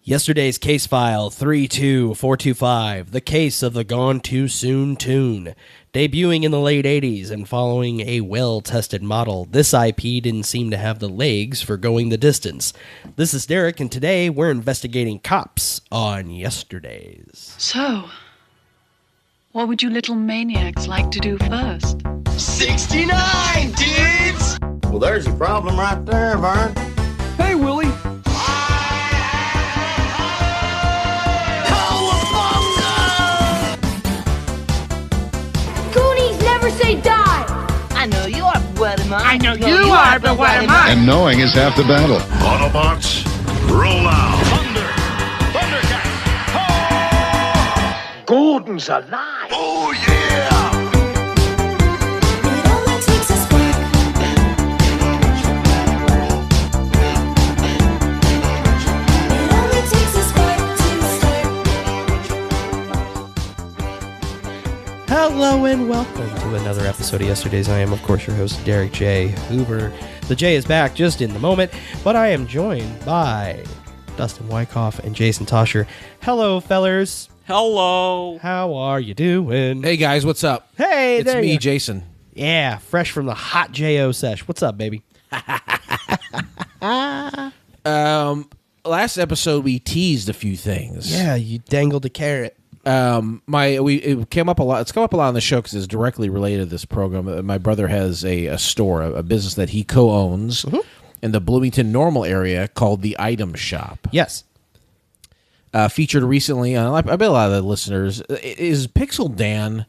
Yesterday's case file 32425, the case of the Gone Too Soon tune. Debuting in the late 80s and following a well-tested model, this IP didn't seem to have the legs for going the distance. This is Derek, and today we're investigating cops on Yesterdaze. So, what would you little maniacs like to do first? 69, dudes! Well, there's your problem right there, Vern. Hey, Willie. Say die! I know you are, but what am I? I know you are, but what am I? And knowing is half the battle. Autobots, roll out. Thunder! Thundercat! Oh! Gordon's alive! Oh, yeah! It only takes a spark. It only takes a spark to start. Hello and welcome to another episode of Yesterday's. I am, of course, your host, Derek J. Hoover. The J is back just in the moment, but I am joined by Dustin Wyckoff and Jason Toscher. Hello, fellers. Hello. How are you doing? Hey, guys, what's up? Hey, it's there me, you. Jason. Yeah, fresh from the hot J.O. sesh. What's up, baby? Last episode, we teased a few things. Yeah, you dangled a carrot. It came up a lot. It's come up a lot on the show because it's directly related to this program. My brother has a store, a business that he co-owns in the Bloomington Normal area called the Item Shop. Yes. Featured recently, I bet a lot of the listeners, is Pixel Dan.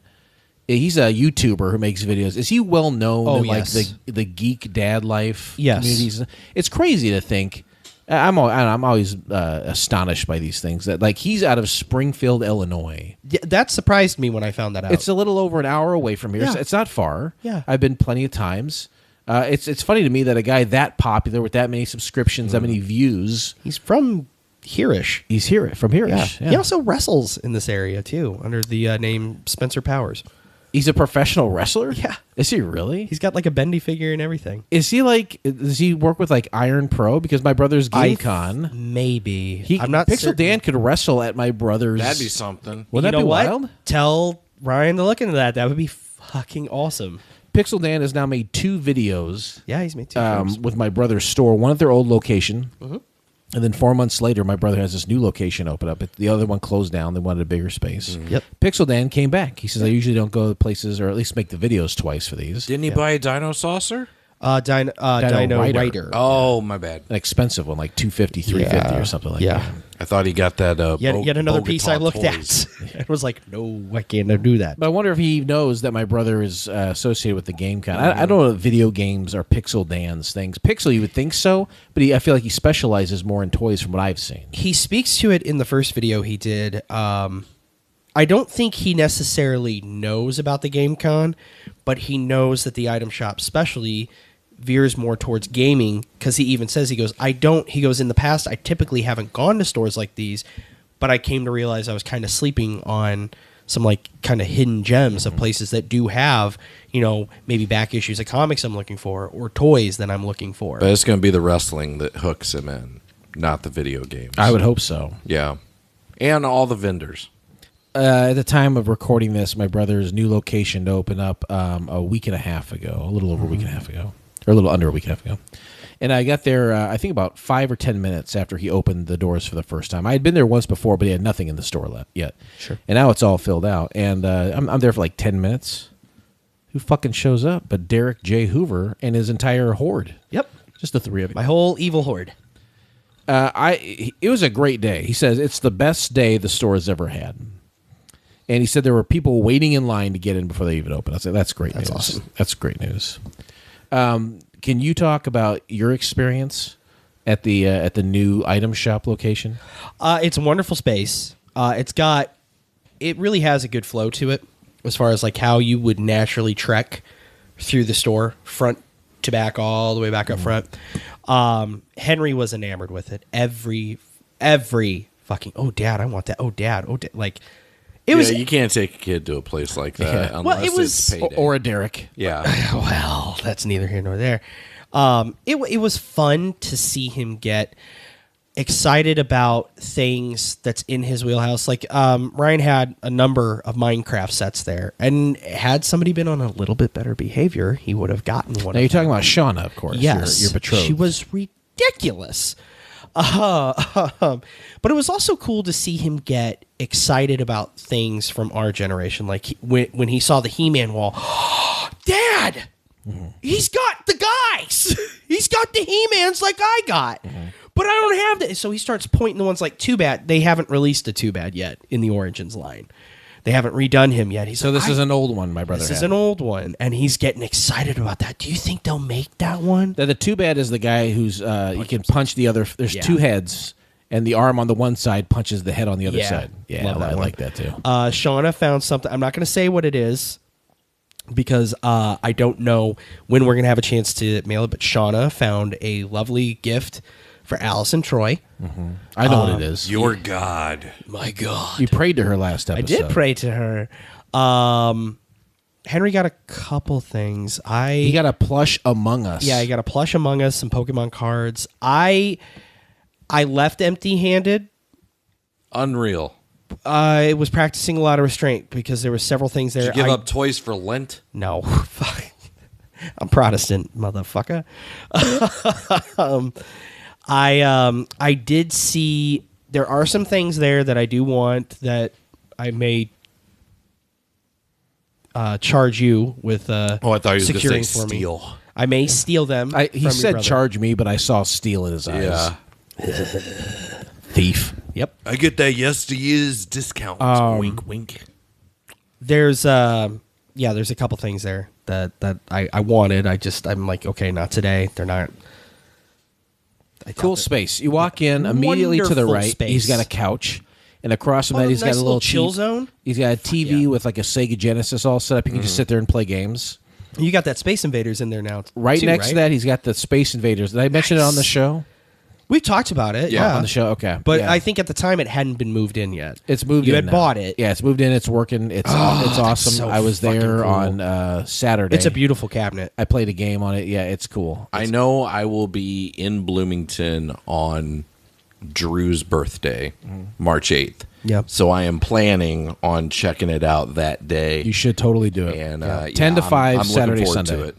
He's a YouTuber who makes videos. Is he well known in like the geek dad life communities? It's crazy to think. I'm always astonished by these things that like he's out of Springfield, Illinois. Yeah, that surprised me when I found that out. It's a little over an hour away from here. Yeah. So it's not far. Yeah, I've been plenty of times. It's funny to me that a guy that popular with that many subscriptions, that many views. He's from here-ish. He's from here-ish. Yeah. He also wrestles in this area too, under the name Spencer Powers. He's a professional wrestler? Yeah. Is he really? He's got like a bendy figure and everything. Is he like, does he work with like Iron Pro? Because my brother's GameCon. Maybe. I'm not Pixel certain. Dan could wrestle at my brother's. That'd be something. Wouldn't that be wild? Tell Ryan to look into that. That would be fucking awesome. Pixel Dan has now made 2 videos. Yeah, he's made 2 videos. With my brother's store. One at their old location. And then 4 months later, my brother has this new location open up. The other one closed down. They wanted a bigger space. Yep. Pixel Dan came back. He says, I usually don't go to places, or at least make the videos twice for these. Didn't he buy a Dino Saucer? Dino Rider. Oh, my bad. An expensive one, like $250, $350 or something like that. I thought he got that. Yet another piece I looked at. It was like, no, I can't do that. But I wonder if he knows that my brother is associated with the GameCon. I don't know if video games are Pixel Dan's things. Pixel, you would think so, but I feel like he specializes more in toys from what I've seen. He speaks to it in the first video he did. I don't think he necessarily knows about the GameCon, but he knows that the item shop specialty veers more towards gaming, because he even says, he goes, in the past, I typically haven't gone to stores like these, but I came to realize I was kind of sleeping on some like kind of hidden gems of places that do have, maybe back issues of comics I'm looking for or toys that I'm looking for. But it's going to be the wrestling that hooks him in, not the video games. I would hope so. Yeah. And all the vendors. At the time of recording this, my brother's new location opened up a week and a half ago, a little over a week and a half ago. Or a little under a week and a half ago. And I got there, I think, about 5 or 10 minutes after he opened the doors for the first time. I had been there once before, but he had nothing in the store yet. Sure. And now it's all filled out. And I'm there for like 10 minutes. Who fucking shows up but Derek J. Hoover and his entire horde? Yep. Just the 3 of you. My whole evil horde. It was a great day. He says it's the best day the store has ever had. And he said there were people waiting in line to get in before they even opened. I said, that's great news. That's awesome. That's great news. Can you talk about your experience at the new item shop location? It's a wonderful space. It really has a good flow to it as far as like how you would naturally trek through the store, front to back, all the way back up front. Henry was enamored with it. Every fucking, oh dad, I want that. Oh dad, like. It was. You can't take a kid to a place like that unless it's payday. Or a Derek. Yeah. Well, that's neither here nor there. It was fun to see him get excited about things that's in his wheelhouse. Like Ryan had a number of Minecraft sets there, and had somebody been on a little bit better behavior, he would have gotten one. Now you're talking about Shauna, of course. Yes, your betrothed. She was ridiculous. But it was also cool to see him get excited about things from our generation. Like when he saw the He-Man wall, Dad, he's got the guys. He's got the He-Mans like I got. But I don't have that. So he starts pointing the ones like Too Bad. They haven't released a Too Bad yet in the Origins line. They haven't redone him yet. So this is an old one, my brother. This is an old one, and he's getting excited about that. Do you think they'll make that one? The Too Bad is the guy who's you can punch the other. There's two heads, and the arm on the one side punches the head on the other side. Yeah, love that I one. like that too. Shauna found something. I'm not going to say what it is because I don't know when we're going to have a chance to mail it. But Shauna found a lovely gift for Alice and Troy. I know what it is. Your God. My God. You prayed to her last episode. I did pray to her. Henry got a couple things. He got a plush Among Us. Yeah, I got a plush Among Us, some Pokemon cards. I left empty-handed. Unreal. I was practicing a lot of restraint because there were several things there. Did you give up toys for Lent? No. Fuck. I'm Protestant, motherfucker. I did see there are some things there that I do want that I may charge you with I thought you was securing going to say for me. steal. I may steal them. He from said your brother. charge me, but I saw steel in his eyes. Yeah. Thief. Yep. I get that Yesterdaze discount. Wink, wink. There's there's a couple things there that I wanted. I'm like, okay, not today. They're not. Cool space. You walk in immediately to the Wonderful right. space. He's got a couch, and across from that, he's nice got a little chill TV zone. He's got a TV with like a Sega Genesis all set up. You can just sit there and play games. You got that Space Invaders in there now. Right too, next to right? that, he's got the Space Invaders. Did I mention it on the show? We've talked about it. Yeah, on the show. Okay, But yeah. I think at the time it hadn't been moved in yet. It's moved. You in had now. bought it. Yeah, it's moved in. It's working. It's awesome. so I was there fucking cool. on Saturday. It's a beautiful cabinet. I played a game on it. Yeah, it's cool. I know I will be in Bloomington on Drew's birthday, March 8th. Yep. So I am planning on checking it out that day. You should totally do it. And 10 to 5 I'm Saturday, looking forward Sunday. to it.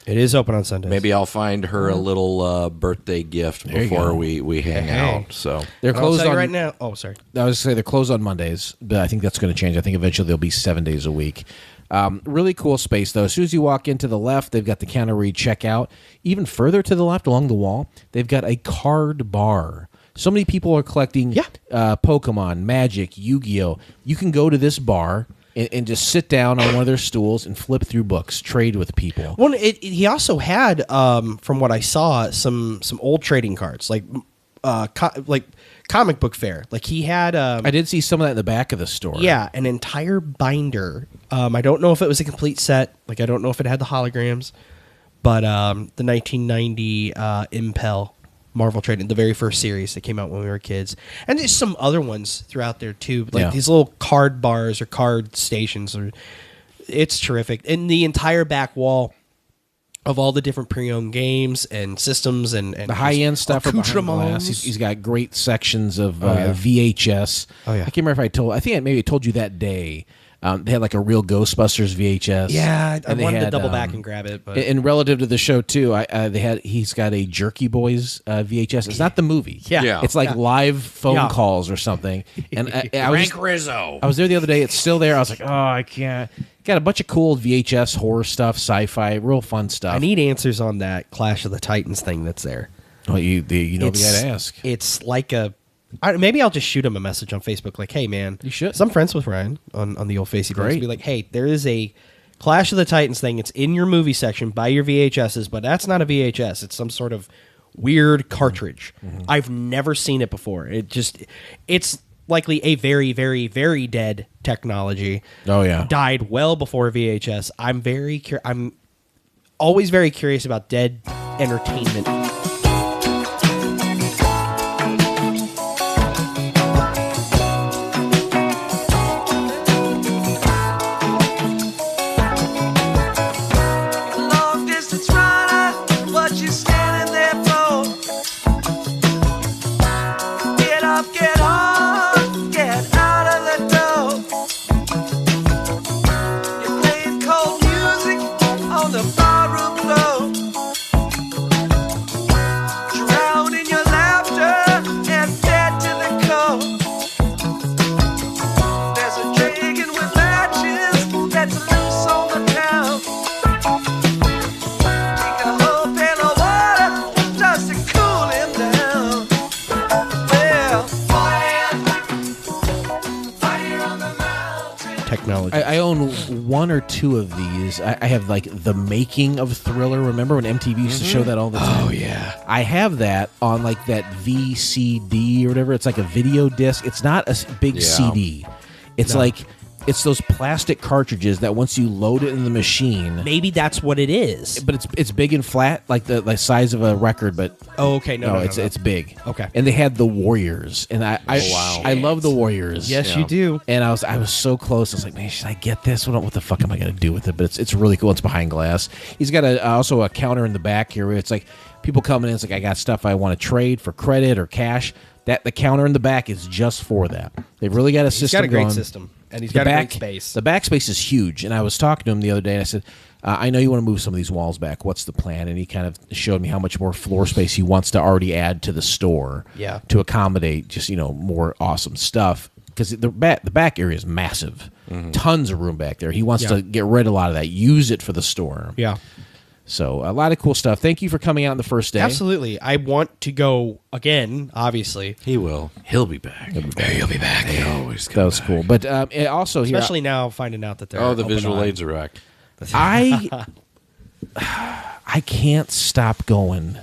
It is open on Sundays. Maybe I'll find her a little birthday gift There you before go. we hang Hey. out. So They're I'll closed tell you on right now. Oh, sorry. I was going to say they're closed on Mondays, but I think that's going to change. I think eventually they'll be 7 days a week. Really cool space, though. As soon as you walk into the left, they've got the counter where you check out. Even further to the left along the wall, they've got a card bar. So many people are collecting Pokemon, Magic, Yu-Gi-Oh! You can go to this bar and just sit down on one of their stools and flip through books, trade with people. Well, he also had, from what I saw, some old trading cards, like comic book fare. Like he had. I did see some of that in the back of the store. Yeah, an entire binder. I don't know if it was a complete set. Like I don't know if it had the holograms, but the 1990 Impel Marvel trading, the very first series that came out when we were kids, and there's some other ones throughout there too, like these little card bars or card stations. It's terrific, and the entire back wall of all the different pre-owned games and systems and the high-end stuff are behind glass. He's got great sections of VHS. Oh, yeah. I can't remember if I think I maybe told you that day. They had like a real Ghostbusters VHS. Yeah, I and they wanted to had, double back and grab it. But and relative to the show too, he's got a Jerky Boys VHS. It's not the movie. Yeah. It's like live phone calls or something. And I was Rizzo. I was there the other day. It's still there. I was like, oh, I can't. Got a bunch of cool VHS horror stuff, sci-fi, real fun stuff. I need answers on that Clash of the Titans thing that's there. Well, you know the guy to ask. It's like maybe I'll just shoot him a message on Facebook like, hey, man. You should. 'Cause I'm friends with Ryan on the old Facey Bros. Great. Be like, hey, there is a Clash of the Titans thing. It's in your movie section. Buy your VHSs, but that's not a VHS. It's some sort of weird cartridge. I've never seen it before. It's likely a very, very, very dead technology. Oh, yeah. Died well before VHS. I'm always very curious about dead entertainment. Long distance runner, what you standing there for? technology. I own one or two of these. I have like the making of Thriller. Remember when MTV used to show that all the time? Oh yeah. I have that on like that VCD or whatever. It's like a video disc. It's not a big CD. It's like it's those plastic cartridges that once you load it in the machine, Maybe that's what it is. but it's big and flat, like the size of a record. But Oh, okay. No, it's big. Okay. And they had the Warriors, and I love the Warriors. Yes, you do. And I was so close. I was like, man, should I get this? What the fuck am I going to do with it? But it's really cool. It's behind glass. He's got also a counter in the back here where it's like people coming in. It's like, I got stuff I want to trade for credit or cash. The counter in the back is just for that. They've really got a system. He's got a great going. system, and he's got a great space. The back space is huge. And I was talking to him the other day, and I said, I know you want to move some of these walls back. What's the plan? And he kind of showed me how much more floor space he wants to already add to the store to accommodate just, more awesome stuff. Because the back area is massive. Tons of room back there. He wants to get rid of a lot of that, use it for the store. Yeah. So a lot of cool stuff. Thank you for coming out on the first day. Absolutely. I want to go again, obviously. He will. He'll be back. He'll be back. He always That was cool. But also here, Especially now finding out that they're Oh, the open visual on- aids are back. I can't stop going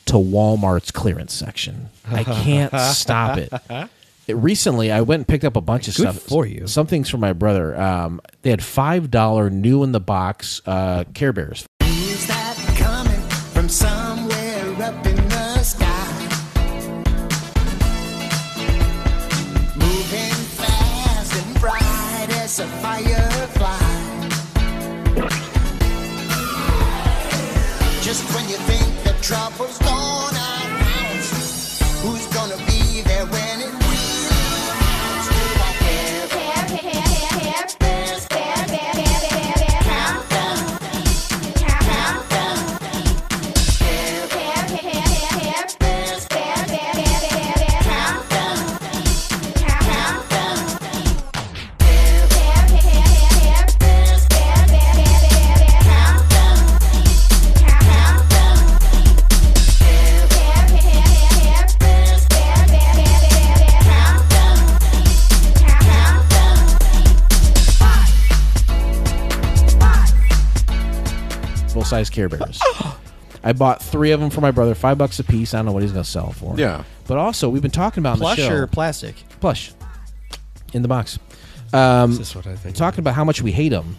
to Walmart's clearance section. I can't stop it. Recently, I went and picked up a bunch of Good stuff. for you. Some things for my brother. They had $5 new in the box Care Bears. Is that coming from somewhere up in the sky? Moving fast and bright as a firefly. Just when you think the trouble's gone out, who's gonna be there when it size Care Bears. I bought 3 of them for my brother, $5 a piece. I don't know what he's going to sell for. Yeah. But also, we've been talking about Plush on the show. or plastic? Plush. In the box. This is what I think. Talking about how much we hate them.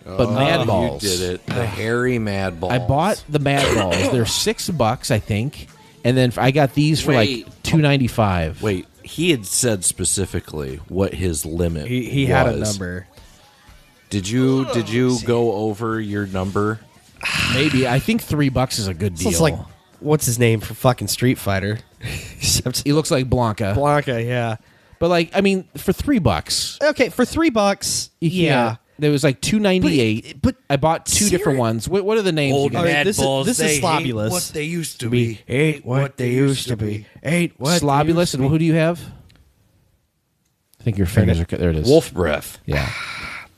But Mad Balls. You did it. The hairy Mad Balls. I bought the Mad Balls. They're $6, I think. And then I got these for like $2.95. Wait, he had said specifically what his limit He had a number. Did you go over your number? Maybe. I think $3 is a good deal. It's like, what's his name from fucking Street Fighter? He looks like Blanca. Blanca, yeah. But like, I mean, for $3. Okay, for $3, Yeah. There was like $2.98. But I bought 2 different ones. What are the names? Old you got? Mad Balls, This is they hate Slobulous. what They used to be. Ain't what they used to be. Ain't what they Slobulous. used to And be. who do you have? I think your fingers are... There it is. Wolf breath. Yeah.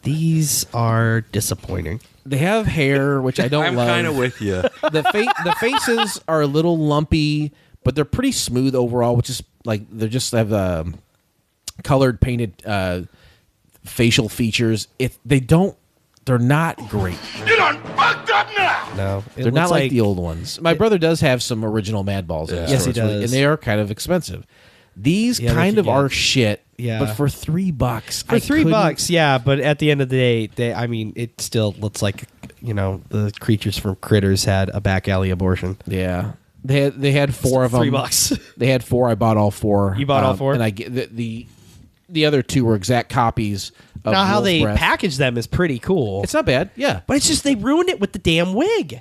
These are disappointing. They have hair, which I don't I'm love. kind of with you. The faces are a little lumpy, but they're pretty smooth overall, which is like they just have colored painted facial features. They're not great. You done fucked up now! No, They're not like the old ones. My brother does have some original Mad Balls. In his Yes, he stores, does. and they are kind of expensive. These Yeah, kind they of can are get- shit. Yeah. But for $3, For $3, yeah, but at the end of the day, it still looks like, the creatures from Critters had a back alley abortion. Yeah. They had 4 of them. $3. They had 4. I bought all 4. You bought all 4? And I get the other 2 were exact copies of Now, how Wolf they Breath. package them is pretty cool. It's not bad. Yeah. But it's just they ruined it with the damn wig.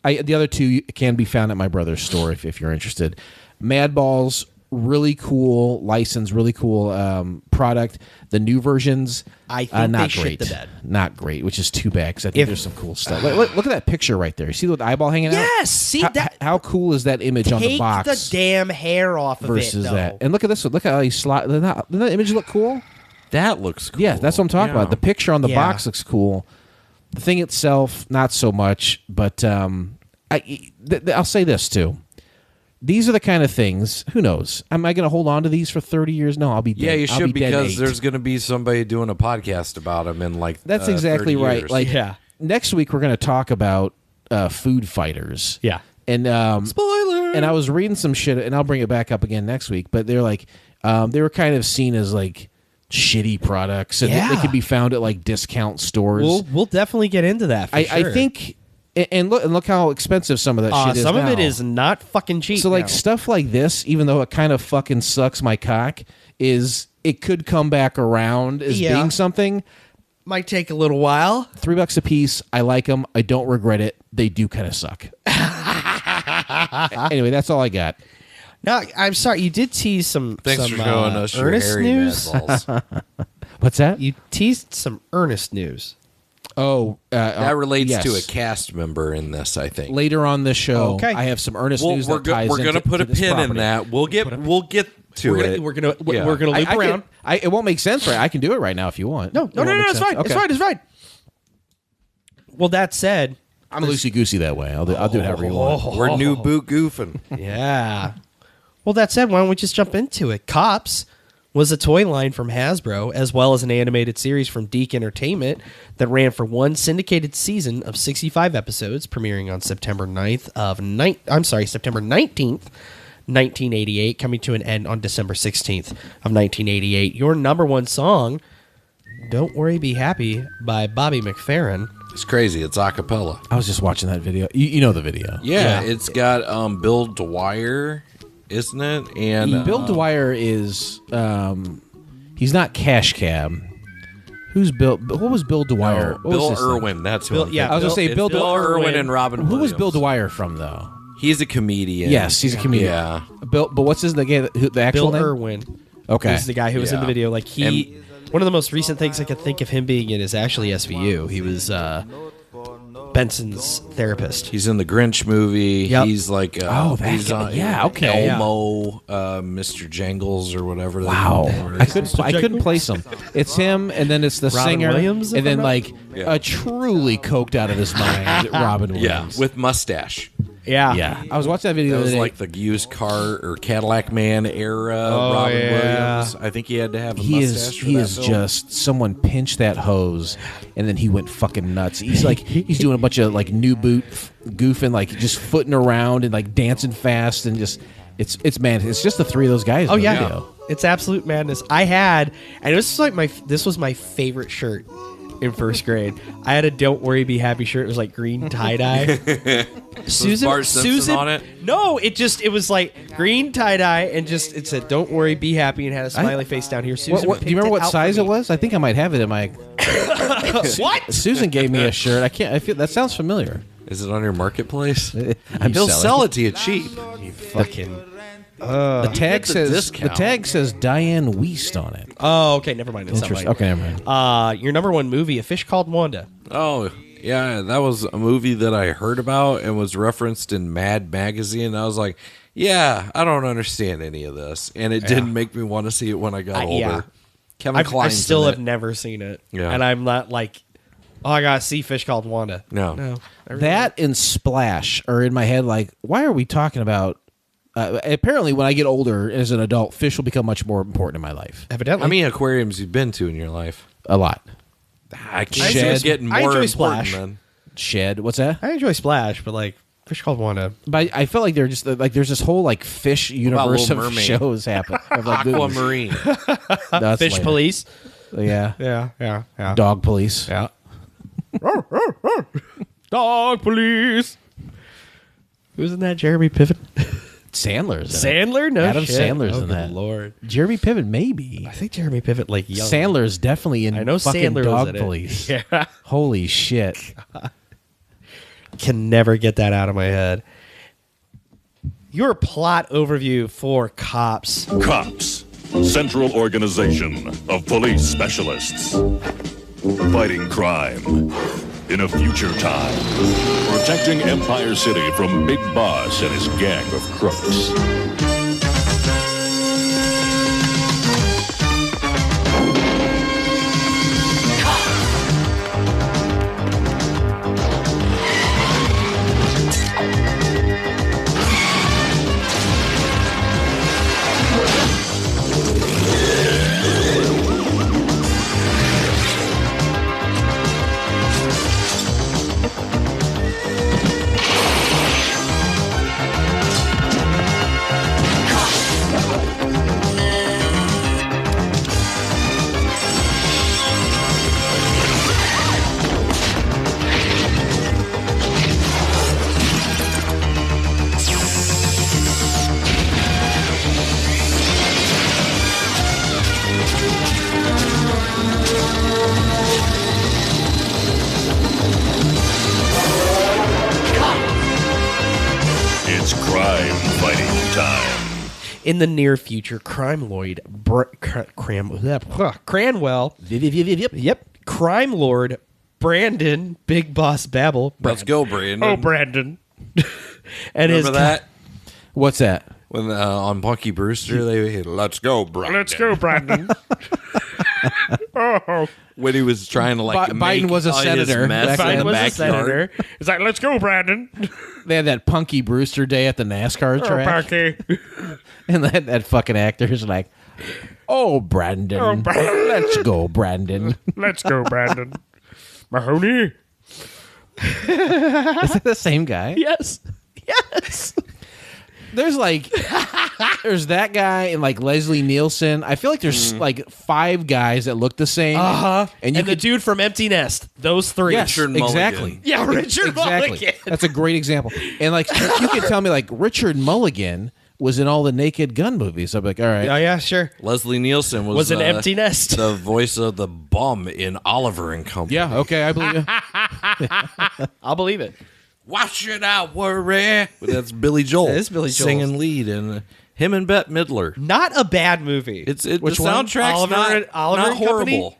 The other 2 can be found at my brother's store if you're interested. Mad Balls, really cool license, really cool product. The new versions, I think not they shit great. the bed. Not great, which is too bad because I think there's some cool stuff. Look at that picture right there. You see the eyeball hanging out? Yes, see that? How cool is that image on the Take box the damn hair off of versus it, though. that? And look at this one. Look at how he slot. Doesn't that image look cool? That looks cool. Yeah, that's what I'm talking about. The picture on the Yeah. box looks cool. The thing itself, not so much. But I'll say this too: these are the kind of things. Who knows? Am I going to hold on to these for 30 years? No, I'll be dead. Yeah, you I'll should, be dead because 8. there's going to be somebody doing a podcast about them in like That's exactly 30 right. years. Like Yeah. next week we're going to talk about food fighters. Yeah. And Spoiler. And I was reading some shit, and I'll bring it back up again next week. But they're like, they were kind of seen as like shitty products, and Yeah. they could be found at like discount stores. We'll definitely get into that. For I sure. think, and look how expensive some of that shit is. Some of now. it is not fucking cheap. So like now. stuff like this, even though it kind of fucking sucks my cock, it could come back around as Yeah. being something. might take a little while. $3 a piece. I like them. I don't regret it. They do kind of suck. Anyway, that's all I got. No, I'm sorry. You did tease some. Thanks some, for showing us your Ernest hairy news. mad balls. What's that? You teased some Ernest news. Oh, That relates yes. to a cast member in this, I think. Later on this show, Okay. I have some earnest Well, news we're that ties going to into- put to a this pin property. in that. We'll get to it. We're gonna Yeah. loop I around. it won't make sense, right? I can do it right now if you want. No, It won't make it's sense. fine. Okay. It's fine. Well, that said, I'm loosey goosey that way. I'll do it however you want. We're new boot goofing. yeah. Well, that said, why don't we just jump into it? Cops was a toy line from Hasbro, as well as an animated series from Deke Entertainment that ran for one syndicated season of 65 episodes, premiering on September 19th, 1988, coming to an end on December 16th of 1988. Your number one song, Don't Worry, Be Happy, by Bobby McFerrin. It's crazy. It's a cappella. I was just watching that video. You know the video. Yeah, it's got Bill Dwyer, isn't it? And Bill Dwyer is he's not Cash Cab. Who's Bill? What was Bill Dwyer? What was Bill this thing? Irwin. That's who Bill- I'm yeah, thinking I was gonna of. say It's Bill Irwin and Robin Who was Williams. Bill Dwyer from though? He's a comedian. Yes, he's a comedian. Yeah. But what's his the actual Bill name? Irwin. Okay. This is the guy who was in Yeah. the video. Like one of the most recent things I could think of him being in is actually SVU. He was Benson's therapist. He's in the Grinch movie. Yep. He's like that he's guy. on Yeah, okay. Elmo, Mr. Jangles or whatever. Wow, that I couldn't place him. It's him, and then it's the Robin singer, Williams, if and then I'm not- like Yeah. a truly coked out of his mind, Robin Yeah, Williams. with mustache. Yeah. yeah, I was watching that video. That the was other day. like the used car or Cadillac Man era. Robin Williams. I think he had to have a mustache. He is just someone pinched that hose, and then he went fucking nuts. He's like he's doing a bunch of like new boot goofing, like just footing around and like dancing fast, and just it's just the three of those guys. Oh in the yeah. video. It's absolute madness. I had, and this was my favorite shirt in first grade. I had a "Don't Worry, Be Happy" shirt. It was like green tie dye. Bart Simpson on it? No, it was like green tie dye, and just it said "Don't Worry, Be Happy" and had a smiley face down here. Susan, Do you remember what size it was? I think I might have it in my. What? Susan gave me a shirt. I feel that sounds familiar. Is it on your marketplace? I'm He'll selling. sell it to you cheap. Fucking. The tag the says discount. the tag says Diane Weist on it. Oh, okay. Never mind. It's not Interesting. mine. Okay, never mind. Your number one movie, A Fish Called Wanda. Oh, yeah, that was a movie that I heard about and was referenced in Mad Magazine. I was like, yeah, I don't understand any of this. And it didn't make me want to see it when I got older. Yeah. Kevin I Kline's still in have it. never seen it. Yeah. And I'm not like, oh, I gotta see Fish Called Wanda. No. That and Splash are in my head. Like, why are we talking about? Apparently, when I get older as an adult, fish will become much more important in my life. Evidently. How many aquariums you've been to in your life? A lot. I can't Shed. it's getting I more enjoy important Splash. then. Shed. What's that? I enjoy Splash, but like Fish Called Wanda. But I felt like they're just like there's this whole like fish universe Little of Mermaid? shows happen. Of, like, movies. Aquamarine. No, that's Fish later. Police. Yeah. Yeah. Dog Police. Yeah. Dog Police. Who's in that? Jeremy Piven? Sandler's in it. Sandler? No Adam shit. Sandler's Oh, in good that. Lord. Jeremy Piven, maybe. I think Jeremy Piven like young. Sandler's definitely in I know fucking Sandler was Dog in it. Police. Yeah. Holy shit. Can never get that out of my head. Your plot overview for Cops. Cops, central organization of police specialists. Fighting crime in a future time. Protecting Empire City from Big Boss and his gang of crooks. In the near future, Cranwell. Yep. Crime Lord Brandon, Big Boss Babel. Let's go, Brandon. Oh, Brandon. And Remember that? What's that? When on Punky Brewster, they hit, let's go, Brandon. Let's go, Brandon. Oh. When he was trying to like Biden was a senator. Biden was a senator. It's like, let's go, Brandon. They had that Punky Brewster day at the NASCAR track. Punky. And that fucking actor's like, oh, Brandon. Oh, Brandon. Let's go, Brandon. Let's go, Brandon. Mahoney. Is that the same guy? Yes. There's there's that guy and like Leslie Nielsen. I feel like there's like 5 guys that look the same. And the dude from Empty Nest. Those 3. Yes, Richard Mulligan. exactly. Yeah, Richard Exactly. Mulligan. That's a great example. And like you can tell me like Richard Mulligan was in all the Naked Gun movies. I'm like, all right. Oh, yeah, sure. Leslie Nielsen was an Empty Nest. The voice of the bum in Oliver and Company. Yeah, okay, I believe you. I'll believe it. Why should I worry? But that's Billy Joel. That is Billy Joel. Singing lead. And him and Bette Midler. Not a bad movie. The Which one? soundtrack's Oliver not and Company? horrible.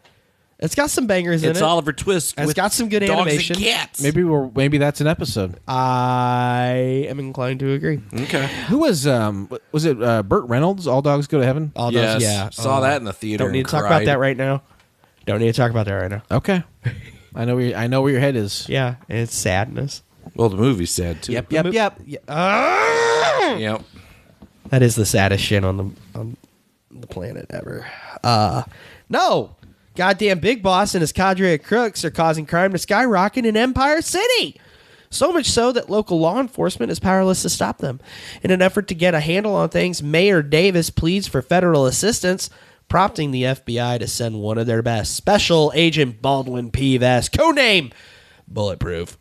It's got some bangers in It's it. Oliver Twist. It's with got some good dogs animation. And cats. Maybe that's an episode. I am inclined to agree. Okay. Who was it Burt Reynolds? All Dogs Go to Heaven. All Yes. those, yeah. Saw that in the theater. Don't need and to talk cried. about that right now. Okay, I know where your head is. Yeah, it's sadness. Well, the movie's sad too. Yep. Yep. Yep. That is the saddest shit on the planet ever. No. Goddamn Big Boss and his cadre of crooks are causing crime to skyrocket in Empire City. So much so that local law enforcement is powerless to stop them. In an effort to get a handle on things, Mayor Davis pleads for federal assistance, prompting the FBI to send one of their best, Special Agent Baldwin P. Vest, codename Bulletproof.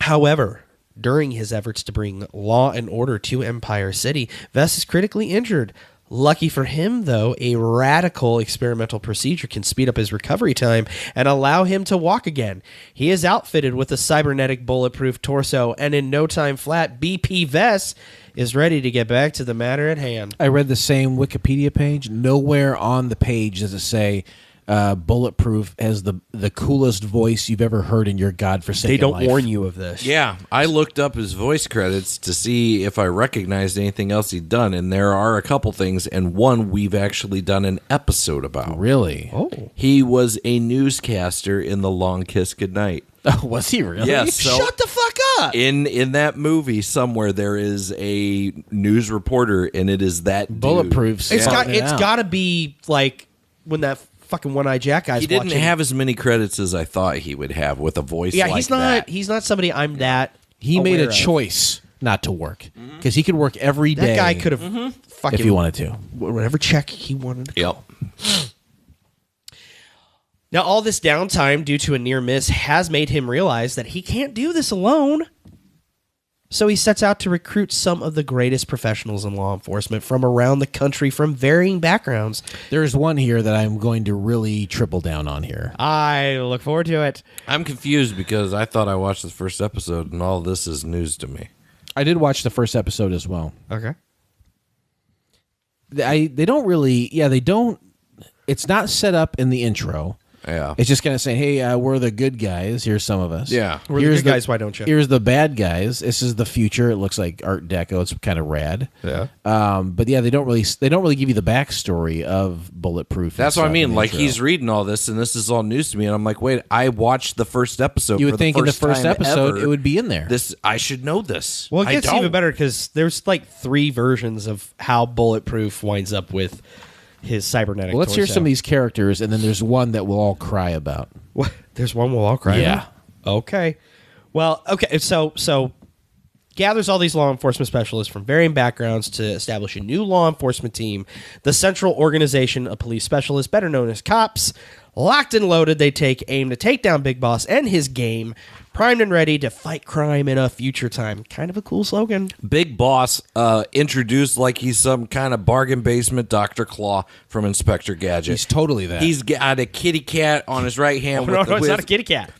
However, during his efforts to bring law and order to Empire City, Vest is critically injured. Lucky for him, though, a radical experimental procedure can speed up his recovery time and allow him to walk again. He is outfitted with a cybernetic bulletproof torso, and in no time flat, BP Vest is ready to get back to the matter at hand. I read the same Wikipedia page. Nowhere on the page does it say Bulletproof has the coolest voice you've ever heard in your godforsaken They don't life. warn you of this. Yeah, I looked up his voice credits to see if I recognized anything else he'd done, and there are a couple things, and one we've actually done an episode about. Really? Oh. He was a newscaster in The Long Kiss Goodnight. Oh, was he really? Yes. So Shut the fuck up! in that movie somewhere there is a news reporter, and it is that dude. Bulletproof's It's starting it out. got to be like when that fucking One-Eyed Jack guy's He didn't watching. have as many credits as I thought he would have with a voice Yeah, like he's not. that. He's not somebody I'm that. He made aware a of. choice not to work because he could work every day. That guy could have fucking if he wanted to. whatever check he wanted. Yep. Now, all this downtime due to a near miss has made him realize that he can't do this alone. So he sets out to recruit some of the greatest professionals in law enforcement from around the country from varying backgrounds. There's one here that I'm going to really triple down on here. I look forward to it. I'm confused because I thought I watched the first episode, and all this is news to me. I did watch the first episode as well. Okay. They don't really. Yeah, they don't. It's not set up in the intro. Yeah. It's just kind of saying, hey, we're the good guys. Here's some of us. Yeah. We're the good guys, why don't you? Here's the bad guys. This is the future. It looks like Art Deco. It's kind of rad. Yeah. But yeah, they don't really give you the backstory of Bulletproof. That's what I mean. Like, he's reading all this, and this is all news to me, and I'm like, wait, I watched the first episode. You would for think the in the first first time episode ever. it would be in there. I should know this. Well, it gets I don't. even better because there's like 3 versions of how Bulletproof winds up with his cybernetic Well, let's hear torso. some of these characters, and then there's one that we'll all cry about. What? There's one we'll all cry Yeah. about? Okay. Well, okay. So gathers all these law enforcement specialists from varying backgrounds to establish a new law enforcement team, the Central Organization of Police Specialists, better known as COPS. Locked and loaded, they take aim to take down Big Boss and his game, primed and ready to fight crime in a future time. Kind of a cool slogan. Big Boss introduced like he's some kind of bargain basement Dr. Claw from Inspector Gadget. He's totally that. He's got a kitty cat on his right hand. No, with it's not a kitty cat.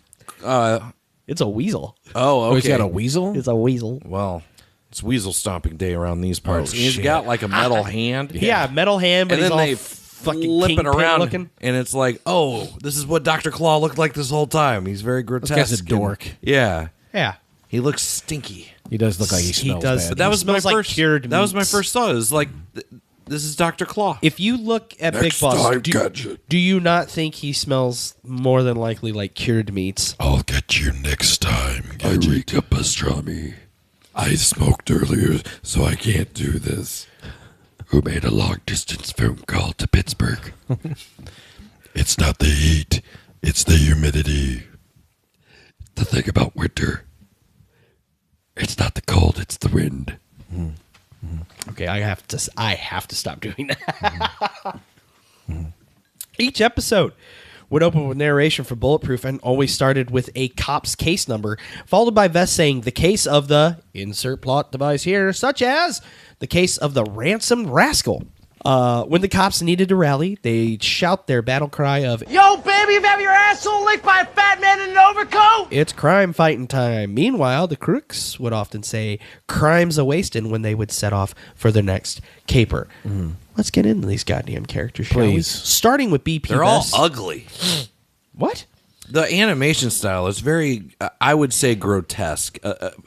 Uh, It's a weasel. oh, okay. Oh, he's got a weasel? It's a weasel. Well, It's weasel stomping day around these parts. Oh, And he's shit. got like a metal hand. Yeah, metal hand, but And he's then all they fucking flip it kingpin around, looking. and it's like, oh, this is what Dr. Claw looked like this whole time. He's very grotesque. guy's a dork. Yeah. Yeah. He looks stinky. He does look like he smells does. bad. But that He was my smells like first. cured That was my meats. first thought. It was like, this is Dr. Claw. If you look at Big Boss, do you not think he smells more than likely like cured meats? I'll get you next time. I reek up pastrami. I smoked earlier, so I can't do this. Who made a long-distance phone call to Pittsburgh? It's not the heat, it's the humidity. The thing about winter, it's not the cold, it's the wind. Okay, I have to stop doing that. Each episode would open with narration for Bulletproof and always started with a cop's case number, followed by Vest saying the case of the insert plot device here, such as the case of the ransomed rascal. When the cops needed to rally, they'd shout their battle cry of, Yo, baby, you've had your asshole licked by a fat man in an overcoat? "It's crime fighting time." Meanwhile, the crooks would often say, "Crime's a wastin'" when they would set off for their next caper. Let's get into these goddamn characters, shall we? Please. Starting with BP They're all Vest. ugly. What? The animation style is very, I would say, grotesque,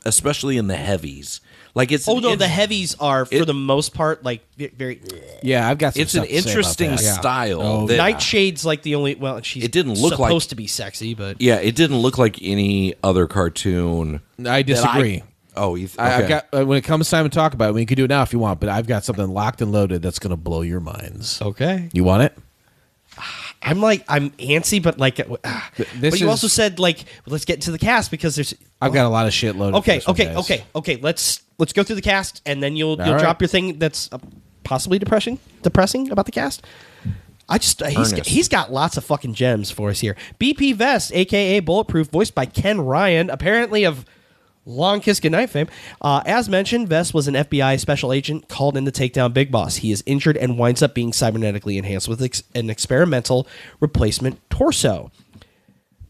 especially in the heavies. Like it's. Oh no, the heavies are for the most part like very. Yeah, I've got some It's an stuff to say about interesting that. style. Oh, that- Nightshade's like the only. Well, she's It didn't look like- supposed to be sexy, but Yeah, it didn't look like any other cartoon. I disagree. I've got when it comes time to talk about it, we can do it now if you want, but I've got something locked and loaded that's going to blow your minds. okay. You want it? I'm antsy, but like. But you also said like, let's get into the cast because there's. I've got a lot of shit loaded. Okay, for this one, okay, guys. okay. Let's go through the cast, and then you'll right. drop your thing that's possibly depressing about the cast. He's got lots of fucking gems for us here. BP Vest, aka Bulletproof, voiced by Ken Ryan, apparently of Long Kiss Goodnight fame. As mentioned, Vest was an FBI special agent called in to take down Big Boss. He is injured and winds up being cybernetically enhanced with an experimental replacement torso.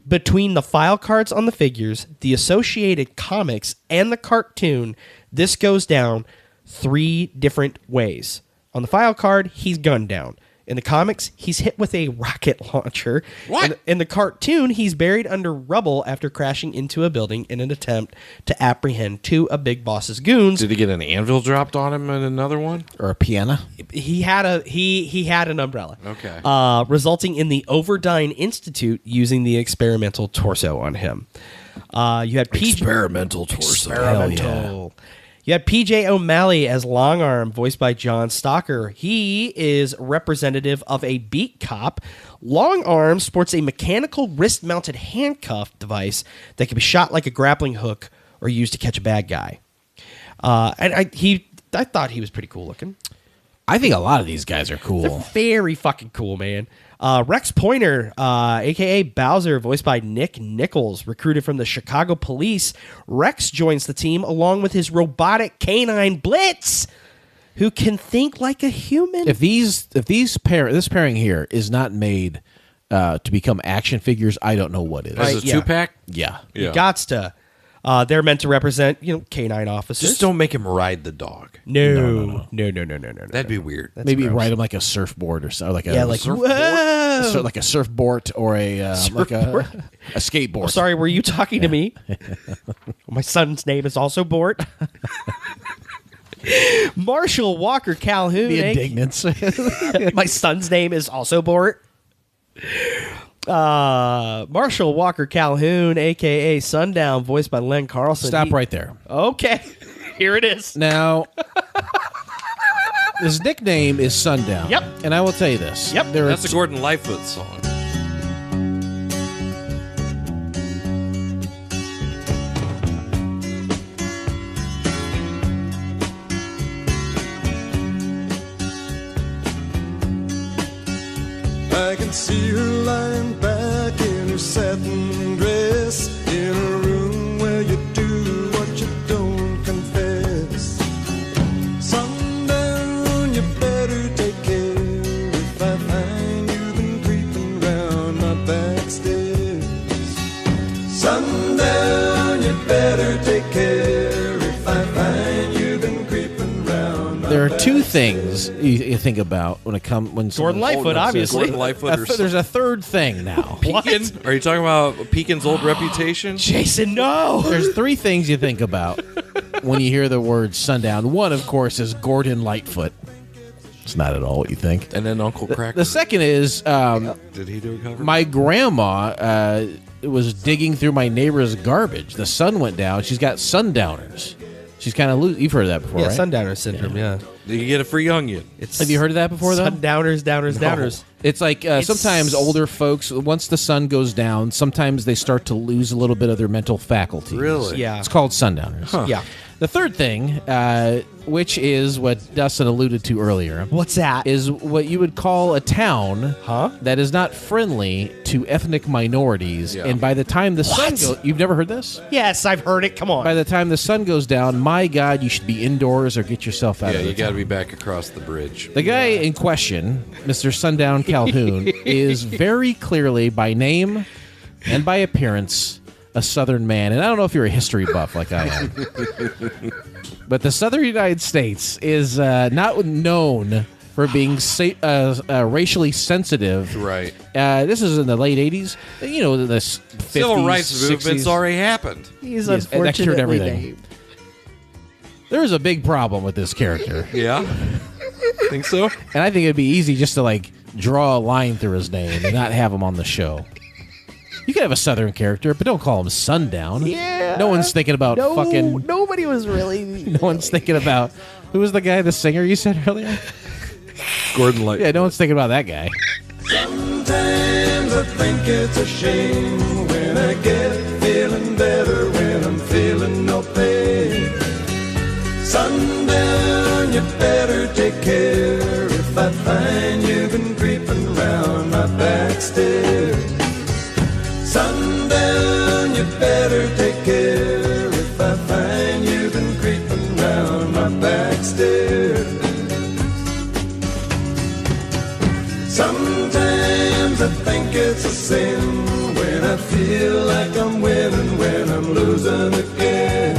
Between the file cards on the figures, the associated comics, and the cartoon, this goes down 3 different ways. On the file card, he's gunned down. In the comics, he's hit with a rocket launcher. What? In the cartoon, he's buried under rubble after crashing into a building in an attempt to apprehend 2 of Big Boss's goons. Did he get an anvil dropped on him in another one? Or a piano? He had an umbrella. Okay. Resulting in the Overdyne Institute using the experimental torso on him. You had Experimental torso. Experimental. You had PJ O'Malley as Longarm, voiced by John Stalker. He is representative of a beat cop. Longarm sports a mechanical wrist-mounted handcuff device that can be shot like a grappling hook or used to catch a bad guy. And I thought he was pretty cool looking. I think a lot of these guys are They're cool. very fucking cool, man. Rex Pointer, a.k.a. Bowser, voiced by Nick Nichols, recruited from the Chicago police. Rex joins the team along with his robotic canine Blitz, who can think like a human. If this pairing here is not made to become action figures, I don't know what is. As a yeah. 2-pack? Yeah. You gots to. They're meant to represent, canine officers. Just don't make him ride the dog. No. That'd be weird. Maybe gross. ride him like a surfboard or something. whoa. Like a surfboard or a a skateboard. I'm sorry, were you talking to me? My son's name is also Bort. Marshall Walker Calhoun. The indignance. My son's name is also Bort. Marshall Walker Calhoun, a.k.a. Sundown, voiced by Len Carlson. Stop right there. Okay. Here it is. Now, his nickname is Sundown. Yep. And I will tell you this. Yep. That's a Gordon Lightfoot song. I can see her lying back in her satin dress in a room where you do what you don't confess. Sundown, you better take care if I find you been creeping round my back stairs. Sundown, you better take care if I find you things you think about when Gordon Lightfoot, obviously. Gordon Lightfoot. There's a third thing now. Pekin? Are you talking about Pekin's old reputation? Jason, no. There's three things you think about when you hear the word sundown. One, of course, is Gordon Lightfoot. It's not at all what you think. And then Uncle Cracker. The second is did he do a cover? My grandma was digging through my neighbor's garbage. The sun went down. She's got sundowners. She's kind of loose. You've heard of that before, Yeah, right? sundowner syndrome, yeah. You get a free onion. Have you heard of that before, though? Sundowners, downers, downers. It's like sometimes older folks, once the sun goes down, sometimes they start to lose a little bit of their mental faculties. Really? Yeah. It's called sundowners. Huh. Yeah. The third thing, which is what Dustin alluded to earlier. What's that? Is what you would call a town that is not friendly to ethnic minorities. Yeah. And by the time the sun goes... You've never heard this? Yes, I've heard it. Come on. By the time the sun goes down, my God, you should be indoors or get yourself out Yeah, of the you got to town. be back across the bridge. The guy in question, Mr. Sundown Calhoun, is very clearly by name and by appearance a Southern man. And I don't know if you're a history buff like I am. But the Southern United States is not known for being racially sensitive. Right. This is in the late 80s. You know, the 50s, Civil rights 60s. movement's already happened. He's Yes, and that cured unfortunately everything. named. There is a big problem with this character. Yeah? Think so? And I think it'd be easy just to, like, draw a line through his name and not have him on the show. You could have a Southern character, but don't call him Sundown. Yeah. No one's thinking about fucking... Nobody was really... No one's thinking about... Who was the guy, the singer you said earlier? Gordon Lightfoot. Yeah, no one's thinking about that guy. Sometimes I think it's a shame when I get feeling better when I'm feeling no pain. Sundown, you better take care if I find you've been creeping round my back stairs. Sundown, you better take care if I find you've been creeping round my back stairs. Sometimes I think it's a sin when I feel like I'm winning when I'm losing again.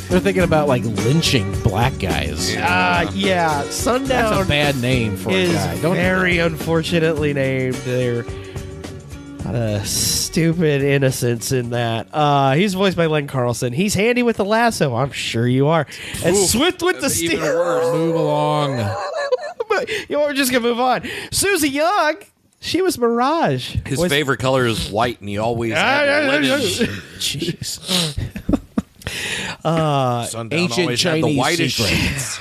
They're thinking about, like, lynching black guys. yeah. Sundown That's a bad name for a is guy. Don't very unfortunately named. They're a lot of stupid innocence in that. He's voiced by Len Carlson. He's handy with the lasso. I'm sure you are. And swift with the Even steer. worse. Move along. But, you know, we're just going to move on. Susie Young, she was Mirage. His favorite color is white, and he always had linen. Jeez. Sundown Ancient always had the Chinese whitest secrets.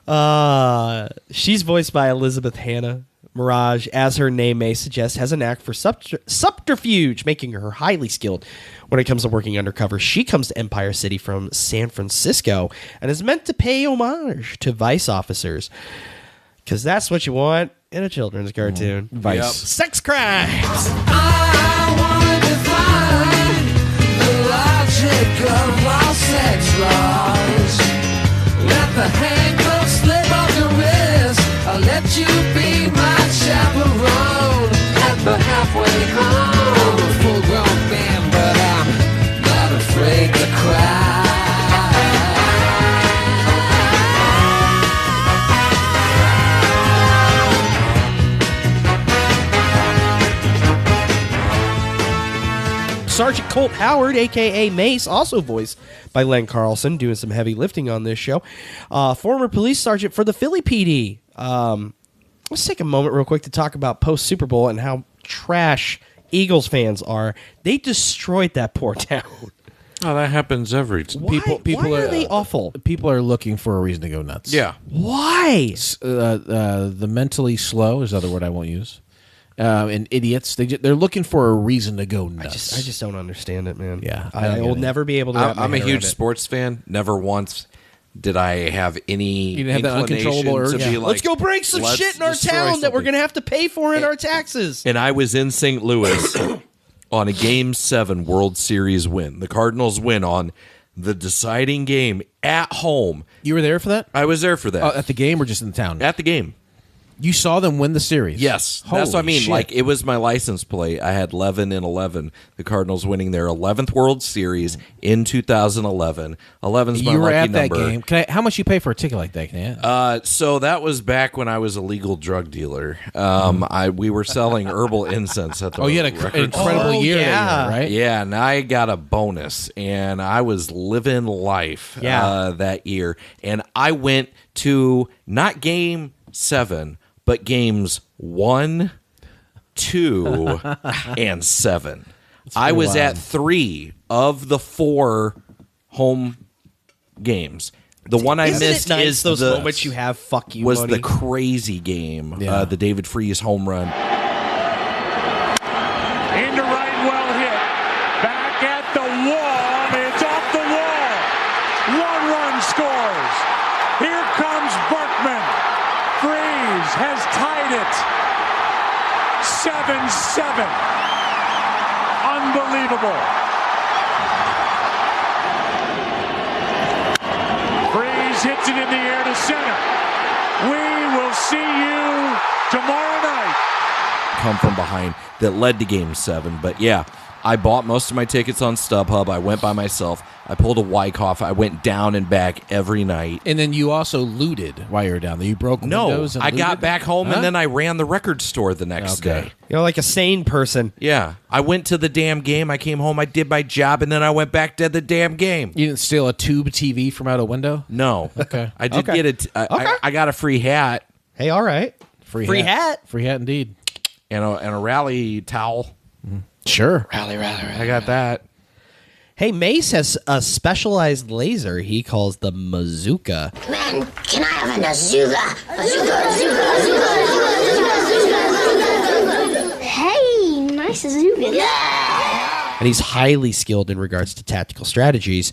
sheets. She's voiced by Elizabeth Hannah. Mirage, as her name may suggest, has a knack for subterfuge, making her highly skilled when it comes to working undercover. She comes to Empire City from San Francisco and is meant to pay homage to Vice officers. Because that's what you want in a children's cartoon. Vice. Yep. Sex crimes! I want to find the logic of all sex laws. Let the handcuffs slip off your wrist. I'll let you be my chaperone at the halfway home. I'm a full-grown man, but I'm not afraid to cry. Sergeant Colt Howard, a.k.a. Mace, also voiced by Len Carlson, doing some heavy lifting on this show. Former police sergeant for the Philly PD. Let's take a moment real quick to talk about post-Super Bowl and how trash Eagles fans are. They destroyed that poor town. Oh, that happens every time. People Why are they awful? People are looking for a reason to go nuts. Yeah. Why? The mentally slow is another word I won't use. And idiots, they're looking for a reason to go nuts. I just don't understand it, man. Yeah, I will never be able to. wrap my I'm a head huge around it. sports fan. Never once did I have any You didn't have that uncontrollable inclination urge? to be Yeah. like, Let's go break some let's shit in our destroy town that we're something. going to have to pay for in our taxes. And I was in St. Louis on a Game 7 World Series win. The Cardinals win on the deciding game at home. You were there for that? I was there for that. At the game or just in the town? At the game. You saw them win the series. Yes, Holy that's what I mean. shit. Like, it was my license plate. I had 11-11. The Cardinals winning their 11th World Series in 2011. 11's my you were lucky at number. that game. How much you pay for a ticket like that? Can I ask? So that was back when I was a legal drug dealer. We were selling herbal incense at the You had an incredible year, that year, right? Yeah, and I got a bonus, and I was living life that year. And I went to not game 7, but games 1, 2, and 7. I was at 3 of the 4 home games. The one I missed is those moments you have. Fuck you, was buddy. the crazy game, the David Freese home run. Into right, well hit. Back at the wall. It's off the wall. 1 run scores. Here comes Berkman. Freese has tied it. 7-7. Unbelievable. Freese hits it in the air to center. We will see you tomorrow night. Come from behind that led to game 7. But yeah, I bought most of my tickets on StubHub. I went by myself. I pulled a Wyckoff. I went down and back every night. And then you also looted while you were down there. You broke windows and I looted? got back home and then I ran the record store the next day. You know, like a sane person. Yeah. I went to the damn game. I came home. I did my job, and then I went back to the damn game. You didn't steal a tube TV from out a window? No. Okay. I did get it. I got a free hat. Hey, all right. Free hat. Free hat indeed. And a rally towel. Sure. Rally. I got that. Hey, Mace has a specialized laser he calls the Mazooka. Man, can I have an Azuga? Hey, nice Azuga. Yeah! And he's highly skilled in regards to tactical strategies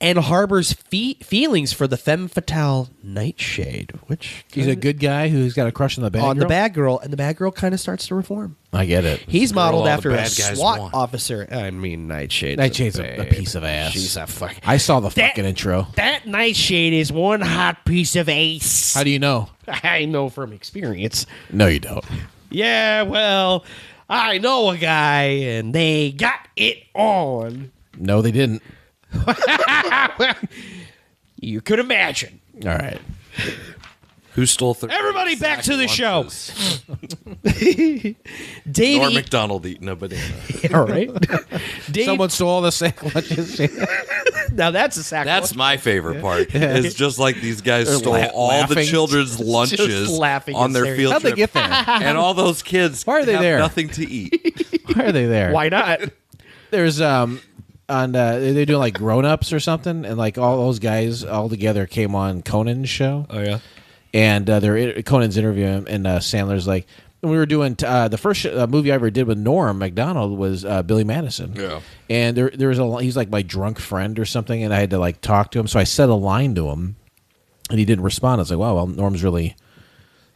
and harbors feelings for the femme fatale Nightshade, which... He's a good guy who's got a crush on the bad girl? On the bad girl, and the bad girl kind of starts to reform. I get it. He's modeled all after the a bad guys SWAT want. officer. I mean, Nightshade's a piece of ass. She's a fucking... I saw the fucking intro. That Nightshade is one hot piece of ace. How do you know? I know from experience. No, you don't. Yeah, well, I know a guy, and they got it on. No, they didn't. You could imagine. All right. Who stole 30? Everybody back to the show. Dave Norm McDonald eating a banana. All right. Dave, Someone stole all the sack lunches. now that's a sack. That's my favorite part. It's just like these guys They're stole all the laughing. children's lunches laughing on their hysterically. field How'd they trip. get there? And all those kids Why are they have there? nothing to eat. Why are they there? Why not? There's they're doing like Grown Ups or something, and like all those guys all together came on Conan's show. Oh yeah. And Conan's interviewing him, and Sandler's like, we were doing the first movie I ever did with Norm Macdonald was Billy Madison. Yeah. And there was he's like my drunk friend or something, and I had to like talk to him, so I said a line to him, and he didn't respond. I was like, wow, well, Norm's really,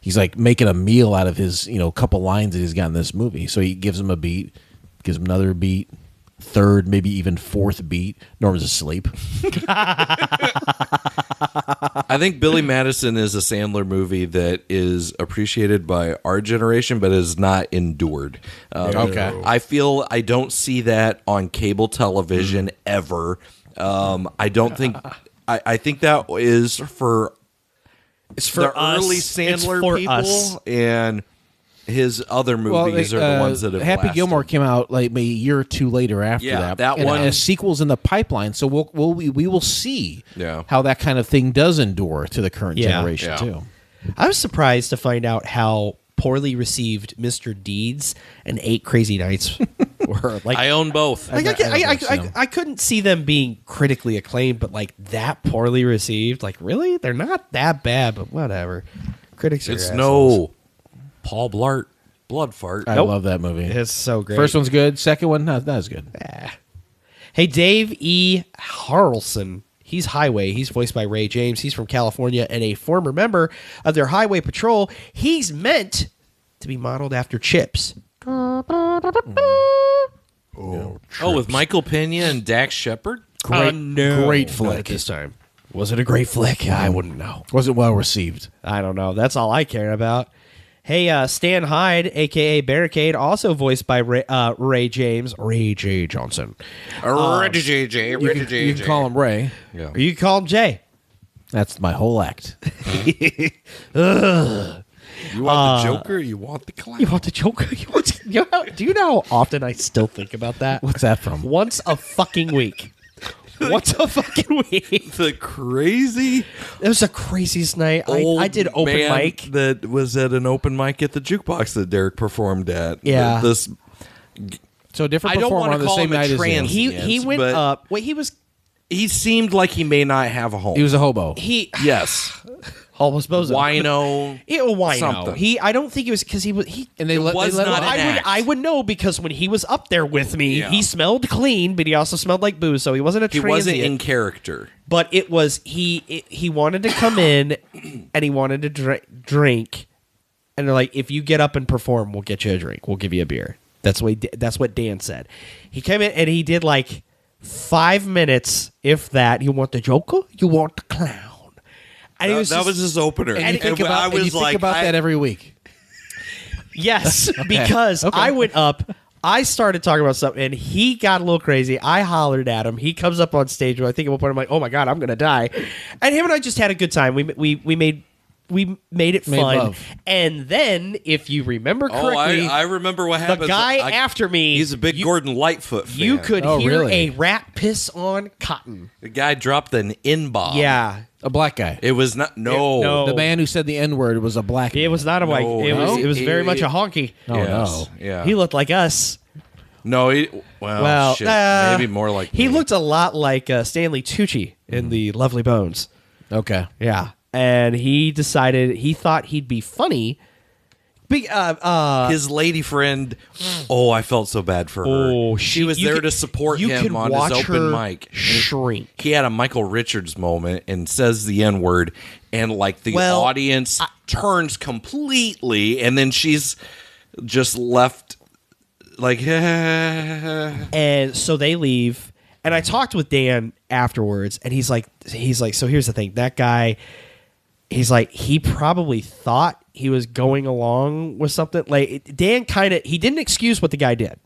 he's like making a meal out of his couple lines that he's got in this movie. So he gives him a beat, gives him another beat, third, maybe even fourth beat. Norm's asleep. I think Billy Madison is a Sandler movie that is appreciated by our generation, but is not endured. Okay. I feel I don't see that on cable television ever. I don't think. I think that is for. It's for the us. early It's Sandler for people us. and his other movies are the ones that have Happy lasted. Gilmore came out like maybe a year or two later after Yeah, that. that and one- a sequel's in the pipeline, so we will see how that kind of thing does endure to the current generation too. I was surprised to find out how poorly received Mr. Deeds and 8 Crazy Nights were. Like, I own both. Like, I couldn't see them being critically acclaimed, but like that poorly received. Like, really? They're not that bad, but whatever. Critics are It's assholes. no Paul Blart blood fart. I love that movie. It's so great. First one's good. Second one, not as good. Hey, Dave E. Harrelson. He's Highway. He's voiced by Ray James. He's from California and a former member of their Highway Patrol. He's meant to be modeled after Chips. With Michael Pena and Dax Shepard? Great flick. Not at this time. Was it a great flick? I wouldn't know. Was it well received? I don't know. That's all I care about. Hey, Stan Hyde, a.k.a. Barricade, also voiced by Ray James. Ray J. Johnson. Reggie J. You can call him Ray. Yeah. Or you can call him Jay. That's my whole act. You want the Joker? You want the clown? You want the Joker? Do you know how often I still think about that? What's that from? Once a fucking week. Once a fucking week. The crazy. It was the craziest night. I did open man mic. That was at an open mic at the jukebox that Derek performed at. Yeah. So a different I don't performer want on to the call same him a night as you. transient. He went but up. Wait, he was. He seemed like he may not have a home. He was a hobo. Yes. Almost bozo. Wino. Wino. Something. I don't think it was because he was. And they let him not off. an act. I would know because when he was up there with me, Yeah. he smelled clean, but he also smelled like booze, so he wasn't a He transient. wasn't in character. But it was he wanted to come in and he wanted to drink, and they're like, if you get up and perform, we'll get you a drink, we'll give you a beer. That's what Dan said. He came in and he did like 5 minutes, if that. You want the Joker? You want the clown? And That was his opener. And you think about that every week. Yes, because Okay. I went up. I started talking about something, and he got a little crazy. I hollered at him. He comes up on stage. I think at one point I'm like, "Oh my god, I'm gonna die!" And him and I just had a good time. We made it fun. Love. And then, if you remember correctly, I remember what the happened. guy after me, He's a big Gordon Lightfoot fan. you could Oh, hear really? a rat piss on cotton. The guy dropped an N-bomb. Yeah, A black guy. It was not. No. The man who said the N-word was a black man. it was not a white. No, It was very much a honky. Oh, Yes. no. Yeah. He looked like us. No. Well, shit. Maybe more like he me. looked a lot like Stanley Tucci in the Lovely Bones. Okay. Yeah, and he thought he'd be funny. His lady friend. Oh, I felt so bad for her. Oh, she was there to support him on his open mic. Shrink. He had a Michael Richards moment and says the N-word, and like the audience turns completely, and then she's just left like. And so they leave, and I talked with Dan afterwards, and he's like, so here's the thing, that guy. He's like, he probably thought he was going along with something. Like, Dan he didn't excuse what the guy did.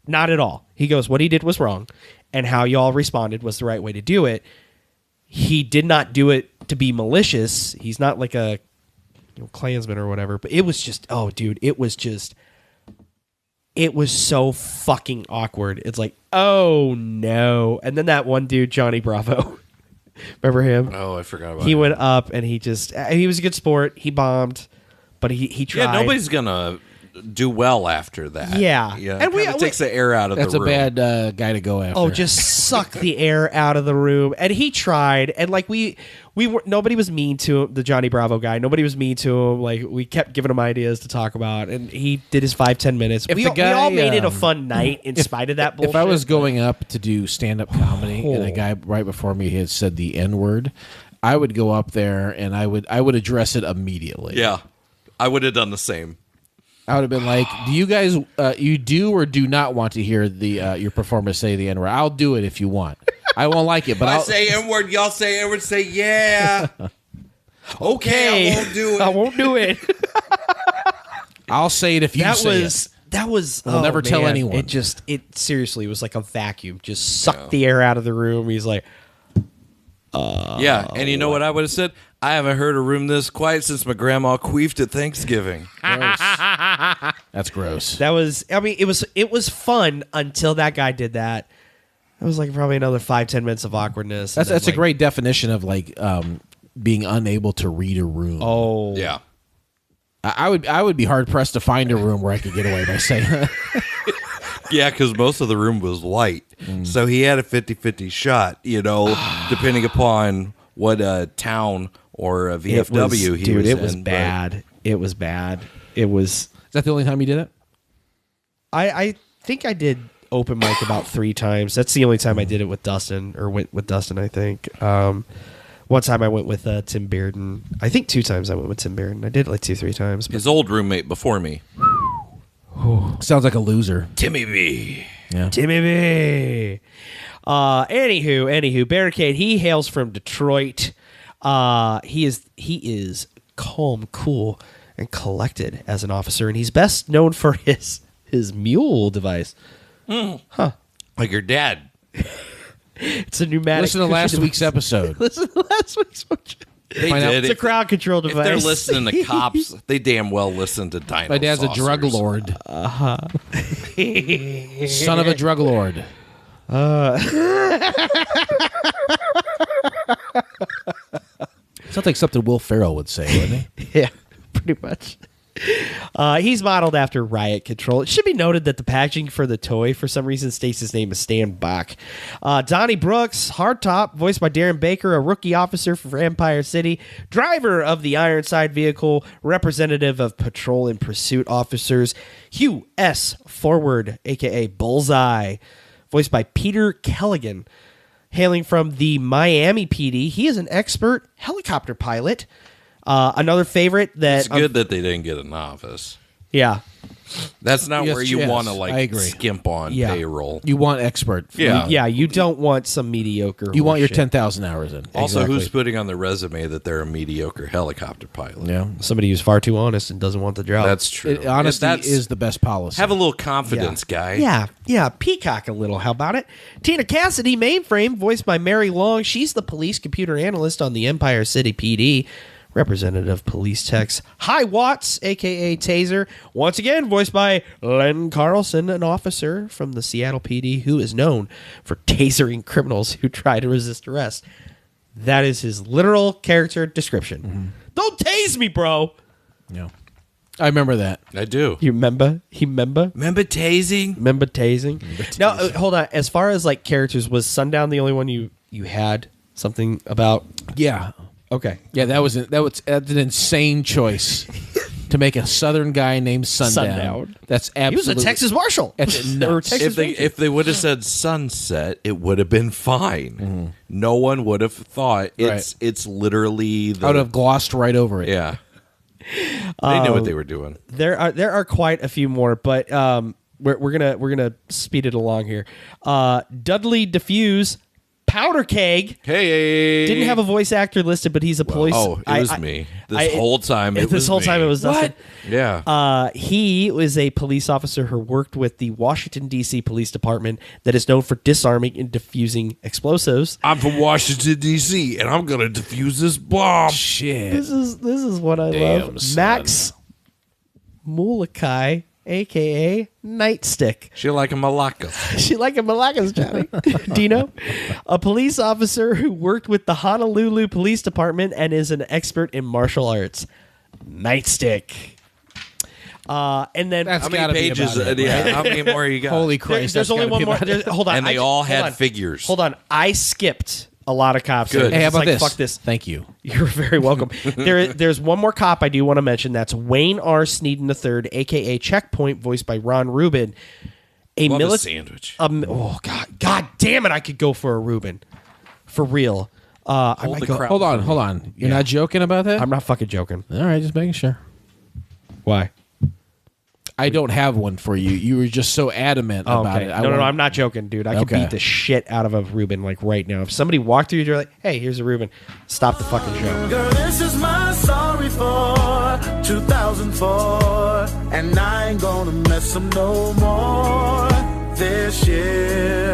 Not at all. He goes, what he did was wrong, and how y'all responded was the right way to do it. He did not do it to be malicious. He's not like a Klansman or whatever, but it was just, oh, dude, it was so fucking awkward. It's like, oh, no. And then that one dude, Johnny Bravo. Remember him? Oh, I forgot about He him. went up and he was a good sport. He bombed, but he tried. Yeah, nobody's gonna do well after that. Yeah. And it takes the air out of That's the room. a bad guy to go after. Oh, just suck the air out of the room. And he tried, and like we were, nobody was mean to him, the Johnny Bravo guy. Nobody was mean to him. Like, we kept giving him ideas to talk about, and he did his 5-10 minutes. We all made it a fun night in spite of that bullshit. If I was going up to do stand-up comedy and a guy right before me had said the N-word, I would go up there and I would address it immediately. Yeah, I would have done the same. I would have been like, "Do you guys, you do or do not want to hear the your performer say the N-word? I'll do it if you want. I won't like it, but I I'll say N-word, y'all say N-word. Say yeah. Okay, I won't do it. I won't do it. I'll say it if you say it. That was. We'll never tell anyone. It seriously was like a vacuum. Just sucked the air out of the room. He's like, yeah, and you know what I would have said? I haven't heard a room this quiet since my grandma queefed at Thanksgiving. That's gross. That was. I mean, it was fun until that guy did that. It was like probably another 5-10 minutes of awkwardness. That's a great definition of like being unable to read a room. Oh yeah. I would be hard pressed to find a room where I could get away by saying that. Yeah, because most of the room was white. So he had a 50-50 shot, depending upon what town or VFW he was in. It was bad. It was bad. It was. Is that the only time you did it? I think I did open mic about 3 times. That's the only time I did it with Dustin, or went with Dustin, I think. One time I went with Tim Bearden. I think 2 times I went with Tim Bearden. I did it like 2-3 times. His old roommate before me. Sounds like a loser. Timmy B. Yeah. Timmy B. Anywho, Barricade. He hails from Detroit. He is calm, cool, and collected as an officer, and he's best known for his mule device. Huh. Like your dad. It's a pneumatic. Listen to last week's episode. Listen to last week's episode. It's a crowd control device. If they're listening to cops, they damn well listen to dino My dad's saucers. a drug lord. Son of a drug lord. Sounds like something Will Ferrell would say, wouldn't he? Yeah, pretty much. He's modeled after Riot Control. It should be noted that the packaging for the toy, for some reason, states his name is Stan Bach. Donnie Brooks, hardtop, voiced by Darren Baker, a rookie officer for Empire City, driver of the Ironside vehicle, representative of patrol and pursuit officers. Hugh S. Forward, a.k.a. Bullseye, voiced by Peter Kelligan. Hailing from the Miami PD, he is an expert helicopter pilot. Another favorite that... It's good that they didn't get a novice. Yeah. That's not where you want to I agree. skimp on payroll. You want expert. Yeah. You don't want some mediocre... You want your shit. 10,000 hours in. Also, Exactly. who's putting on their resume that they're a mediocre helicopter pilot? Yeah. Somebody who's far too honest and doesn't want the job. That's true. Honesty That's- is the best policy. Have a little confidence, guy. Yeah, peacock a little. How about it? Tina Cassidy, Mainframe, voiced by Mary Long. She's the police computer analyst on the Empire City PD. Representative Police Techs. Hi Watts, a.k.a. Taser. Once again, voiced by Len Carlson, an officer from the Seattle PD who is known for tasering criminals who try to resist arrest. That is his literal character description. Mm-hmm. Don't tase me, bro. Yeah. I remember that. I do. You remember? Remember tasing? Remember tasing? Now, hold on. As far as like characters, was Sundown the only one you had something about? Yeah. Okay. Yeah, that's an insane choice to make a Southern guy named Sundown. That's absolutely. He was a Texas Marshal. That's nuts. If they would have said sunset, it would have been fine. Mm-hmm. No one would have thought it's literally. I would have glossed right over it. Yeah. They knew what they were doing. There are quite a few more, but we're gonna speed it along here. Dudley Diffuse, Powder Keg. Hey, didn't have a voice actor listed, but he's a police. Oh, it was me. This whole time it was Dustin. Yeah. He was a police officer who worked with the Washington D.C. Police Department that is known for disarming and defusing explosives. I'm from Washington D.C. and I'm gonna defuse this bomb. Shit. This is what I love. Son. Max Mulakai, a.k.a. Nightstick. She like a malacca. She like a malacca's, Johnny. Dino, a police officer who worked with the Honolulu Police Department and is an expert in martial arts. Nightstick. And then That's How gotta many be pages? about it, right? How many more you got? Holy Christ. there's that's only gotta one be more. about it. Hold on. And they all had figures. Hold on. I skipped a lot of cops. Good. Hey, how It's about like, this? Fuck this. Thank you. You're very welcome. There's one more cop I do want to mention. That's Wayne R. Sneeden III, a.k.a. Checkpoint, voiced by Ron Rubin. Love a sandwich. Oh, God damn it. I could go for a Reuben. For real. Hold on. You're not joking about that? I'm not fucking joking. All right, just making sure. Why? I don't have one for you. You were just so adamant about it. No, I'm not joking, dude. I could beat the shit out of a Reuben like right now. If somebody walked through your door like, hey, here's a Reuben, stop the fucking show. Girl, this is my sorry for 2004, and I ain't gonna mess them no more this year.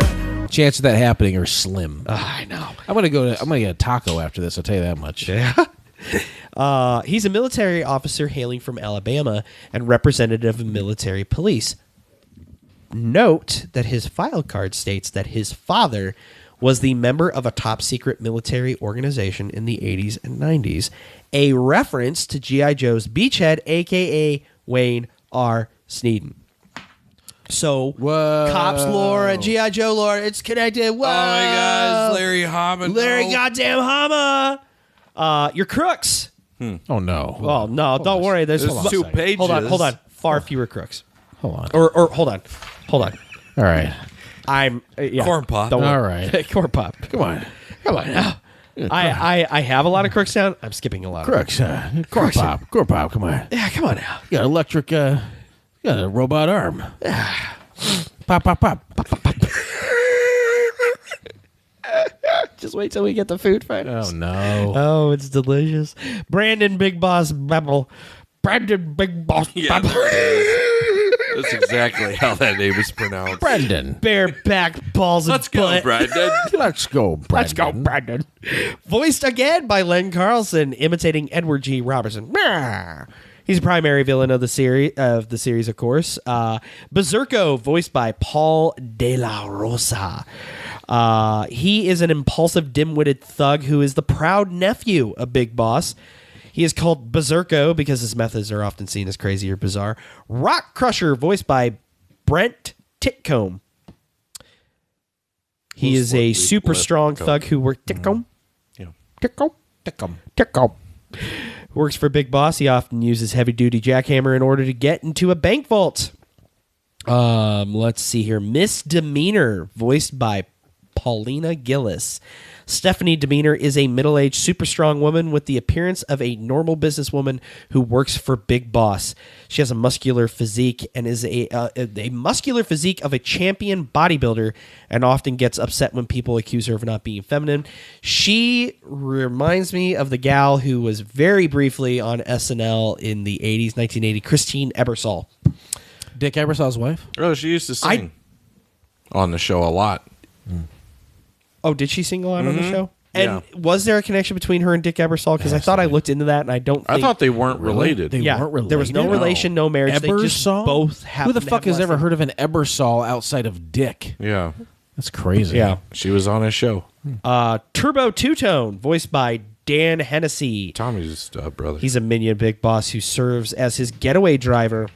Chances of that happening are slim. I know. I'm gonna get a taco after this. I'll tell you that much. Yeah. He's a military officer hailing from Alabama and representative of military police. Note that his file card states that his father was the member of a top secret military organization in the 80s and 90s, a reference to G.I. Joe's beachhead, a.k.a. Wayne R. Sneeden. So, cops lore and G.I. Joe lore, it's connected. Whoa. Oh my God, it's Larry Hama. Larry goddamn Hama. You're crooks. Oh no. Well, no, don't worry. There's 2 pages. Hold on. Far fewer crooks. Hold on. Or hold on. All right. I'm Corn pop. Don't worry. All right. Corn pop. Come on. Now. I have a lot of crooks down. I'm skipping a lot. Crooks. Corn pop. Corn pop. Come on. Yeah, come on now. You got electric. You got a robot arm. Pop, pop, pop. Just wait till we get the food fighters. Oh no. Oh, it's delicious. Brandon Big Boss Bebel Brandon Big Boss. Yeah, that's exactly how that name is pronounced. Brandon. Bareback balls. Let's go, Brandon. Let's go, Brandon. Let's go, Brandon. Voiced again by Len Carlson, imitating Edward G. Robertson. He's a primary villain of the series, of course. Berserko, voiced by Paul De La Rosa. He is an impulsive, dim-witted thug who is the proud nephew of Big Boss. He is called Berserko because his methods are often seen as crazy or bizarre. Rock Crusher, voiced by Brent Titcomb. He is a super strong thug who works... Titcomb? Yeah. Titcomb. Works for Big Boss. He often uses heavy-duty jackhammer in order to get into a bank vault. Let's see here. Miss Demeanor, voiced by Paulina Gillis. Stephanie Demeanor is a middle-aged, super strong woman with the appearance of a normal businesswoman who works for Big Boss. She has a muscular physique and is a muscular physique of a champion bodybuilder, and often gets upset when people accuse her of not being feminine. She reminds me of the gal who was very briefly on SNL in the 80s, 1980, Christine Ebersol. Dick Ebersol's wife? Oh, she used to sing on the show a lot. Oh, did she sing a lot on the show? And was there a connection between her and Dick Ebersol? Because I thought I looked into that, and I don't think... I thought they weren't related. They weren't related. There was no relation, no marriage. Ebersol? They just both Who the fuck has ever heard of an Ebersol outside of Dick? Yeah. That's crazy. Yeah. She was on his show. Turbo Two-Tone, voiced by Dan Hennessy. Tommy's brother. He's a minion of Big Boss who serves as his getaway driver.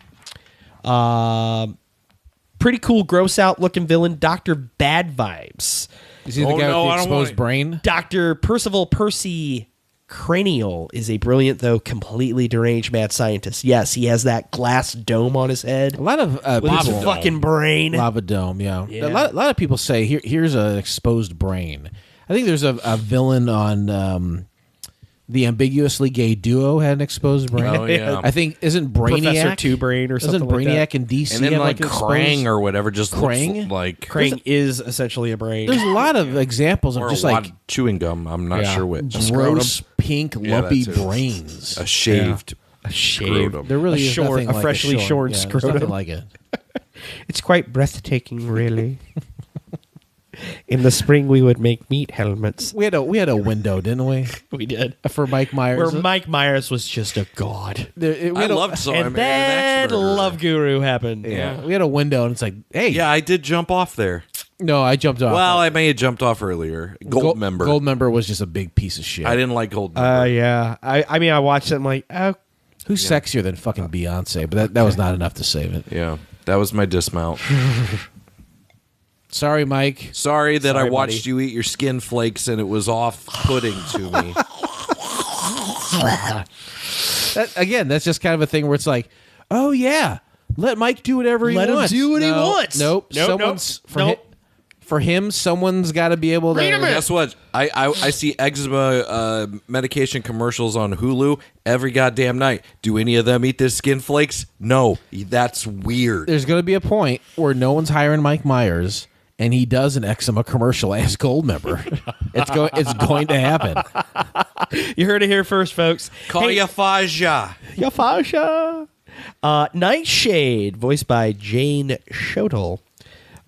Pretty cool, gross-out looking villain, Dr. Bad Vibes. Is he the guy with the exposed brain? Dr. Percival Percy Cranial is a brilliant, though completely deranged mad scientist. Yes, he has that glass dome on his head. A lot of with his fucking brain. Lava dome, yeah. A lot of people say, here's an exposed brain. I think there's a villain on... The ambiguously gay duo had an exposed brain. Oh, yeah. I think, isn't Brainiac? Professor Two Brain or something like that. Isn't Brainiac and DC and then have like Krang exposed? or whatever just Krang? looks like... Krang is essentially a brain. There's a lot of examples of or just a lot like of chewing gum. I'm not sure which. gross pink lumpy that's it. brains. A shaved scrotum. There really is nothing like freshly shorn there's scrotum. nothing like it. It's quite breathtaking, really. In the spring, we would make meat helmets. We had a window, didn't we? We did. For Mike Myers. Where Mike Myers was just a god. I loved so and then Love Guru happened. Yeah. We had a window, and it's like, hey. Yeah, I did jump off there. No, I jumped off. Well, I may have jumped off earlier. Goldmember. Goldmember was just a big piece of shit. I didn't like Goldmember. Yeah. I mean, I watched it, I'm like, oh. Who's sexier than fucking Beyonce? But that was not enough to save it. Yeah, that was my dismount. Sorry, Mike. Sorry that I watched buddy. you eat your skin flakes and it was off-putting to me. Again, that's just kind of a thing where it's like, oh yeah, let Mike do whatever he wants. Let him do what he wants. Nope. For him, someone's got to be able to. Guess what? I see eczema medication commercials on Hulu every goddamn night. Do any of them eat their skin flakes? No. That's weird. There's going to be a point where no one's hiring Mike Myers, and he does an eczema commercial as Goldmember. It's going to happen. You heard it here first, folks. Call Yafaja. Yafaja. Nightshade, voiced by Jane Schotel.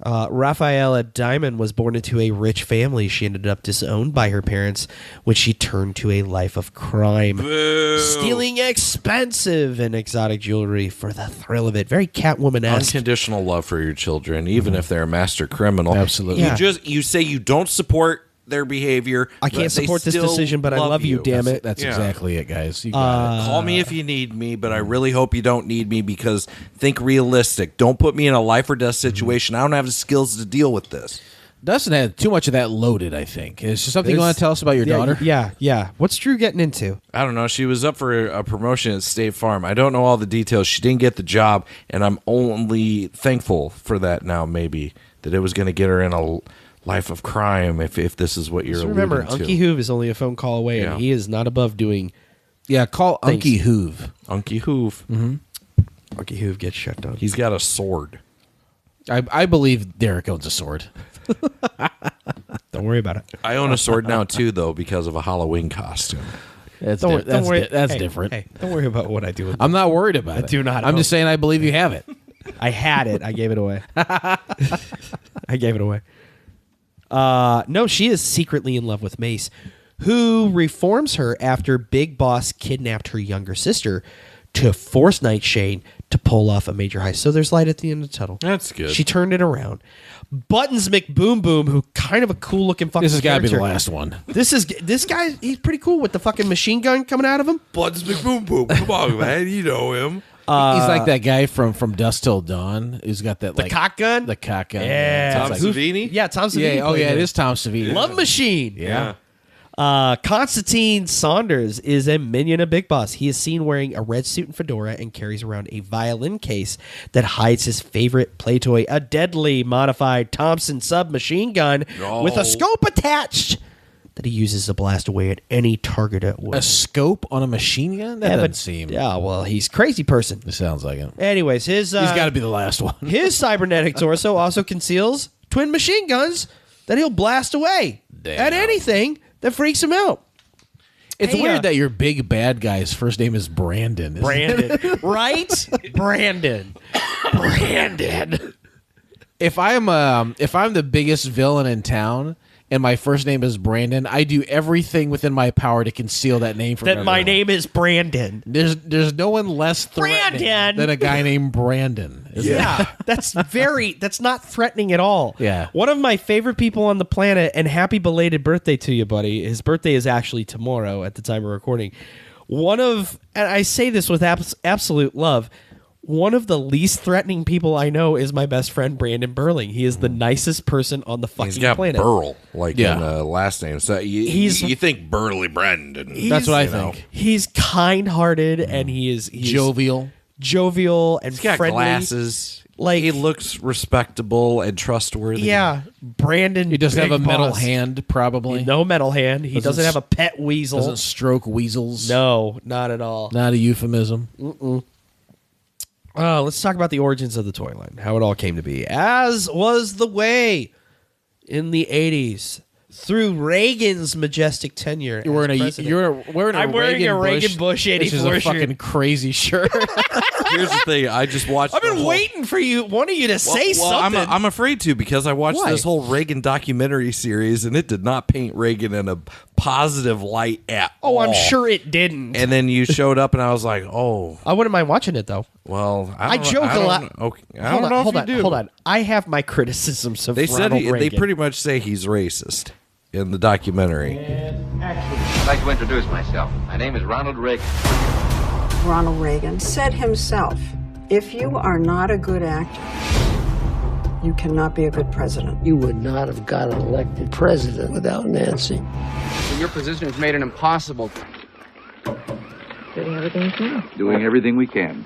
Rafaela Diamond was born into a rich family. She ended up disowned by her parents when she turned to a life of crime. Boo. Stealing expensive and exotic jewelry for the thrill of it. Very Catwoman-esque. Unconditional love for your children, even if they're a master criminal. Absolutely. Yeah. You say you don't support their behavior. I can't support this decision, but I love you, damn it. That's exactly it, guys. You got it. Call me if you need me, but I really hope you don't need me because think realistic. Don't put me in a life or death situation. I don't have the skills to deal with this. Dustin had too much of that loaded, I think. Is there something you want to tell us about your daughter? Yeah. What's Drew getting into? I don't know. She was up for a promotion at State Farm. I don't know all the details. She didn't get the job, and I'm only thankful for that now, maybe, that it was going to get her in a life of crime if this is what you're alluding remember, to. Unky Hoove is only a phone call away, and he is not above doing... Yeah, call Unky Hoove. Unky Hoove. Mm-hmm. Unky Hoove gets shut down. He's got a sword. I believe Derek owns a sword. Don't worry about it. I own a sword now, too, though, because of a Halloween costume. That's Hey, different. Hey, don't worry about what I do. I'm not worried about it. I do not. I'm just saying I believe you have it. I had it. I gave it away. I gave it away. No, she is secretly in love with Mace, who reforms her after Big Boss kidnapped her younger sister to force Nightshade to pull off a major heist. So there's light at the end of the tunnel. That's good. She turned it around. Buttons McBoom Boom, who kind of a cool looking fucking This has got to be the character. last one. This guy, he's pretty cool with the fucking machine gun coming out of him. Buttons McBoom Boom. Come on, man. You know him. He's like that guy from Dusk Till Dawn who's got that The like cock gun? the cock gun. Yeah. Tom Savini? Yeah, Tom Savini. Yeah, oh yeah, it is Tom Savini. Love Machine. Yeah. Constantine Saunders is a minion of Big Boss. He is seen wearing a red suit and fedora and carries around a violin case that hides his favorite play toy, a deadly modified Thompson submachine gun with a scope attached that he uses to blast away at any target at will. A scope on a machine gun? That doesn't seem. Yeah, well, he's a crazy person. It sounds like it. Anyways, He's got to be the last one. his cybernetic torso also conceals twin machine guns that he'll blast away at anything that freaks him out. It's weird that your big bad guy's first name is Brandon. Brandon, right? Brandon. If I'm the biggest villain in town and my first name is Brandon, I do everything within my power to conceal that name from everyone. My name is Brandon. There's no one less threatening Brandon! than a guy named Brandon. Yeah, that's not threatening at all. Yeah. One of my favorite people on the planet, and happy belated birthday to you, buddy. His birthday is actually tomorrow at the time of recording. And I say this with absolute love, one of the least threatening people I know is my best friend, Brandon Burling. He is the nicest person on the fucking He's got planet. Burl, in last name. So you think Burley Brandon. That's what I think. He's kind-hearted, and he's jovial and He's got friendly. glasses. Like, he looks respectable and trustworthy. Yeah, Brandon. He doesn't have a Big metal Boss. hand, probably. No metal hand. He doesn't have a pet weasel. Doesn't stroke weasels. No, not at all. Not a euphemism. Let's talk about the origins of the toy line, how it all came to be. As was the way in the 80s, through Reagan's majestic tenure. I'm wearing a Reagan Bush 84 This is a fucking crazy shirt. Here's the thing. I just watched. I've been waiting for one of you to say something. I'm afraid to, because I watched this whole Reagan documentary series, and it did not paint Reagan in a positive light at all. I'm sure it didn't. And then you showed up, and I was like, oh. I wouldn't mind watching it, though. Well, I joke a lot. Okay, I don't know if you do. Hold on. I have my criticisms of They said Ronald Reagan. they pretty much say he's racist in the documentary. I'd like to introduce myself. My name is Ronald Reagan. Ronald Reagan said himself, if you are not a good actor, you cannot be a good president. You would not have gotten elected president without Nancy. So your position has made it impossible. Doing everything we can. Doing everything we can.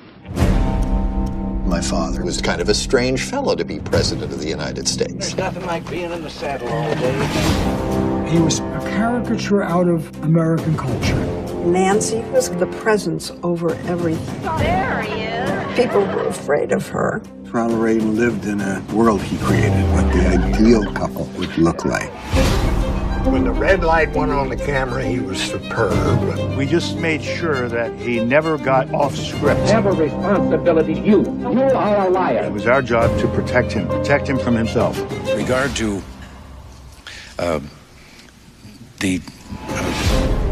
My father was kind of a strange fellow to be president of the United States. There's nothing like being in the saddle all day. He was a caricature out of American culture. Nancy was the presence over everything. There he is. People were afraid of her. Ronald Reagan lived in a world he created, what the ideal couple would look like. When the red light went on the camera, he was superb. We just made sure that he never got off script. Have a responsibility, you. You are a liar. It was our job to protect him from himself. With regard to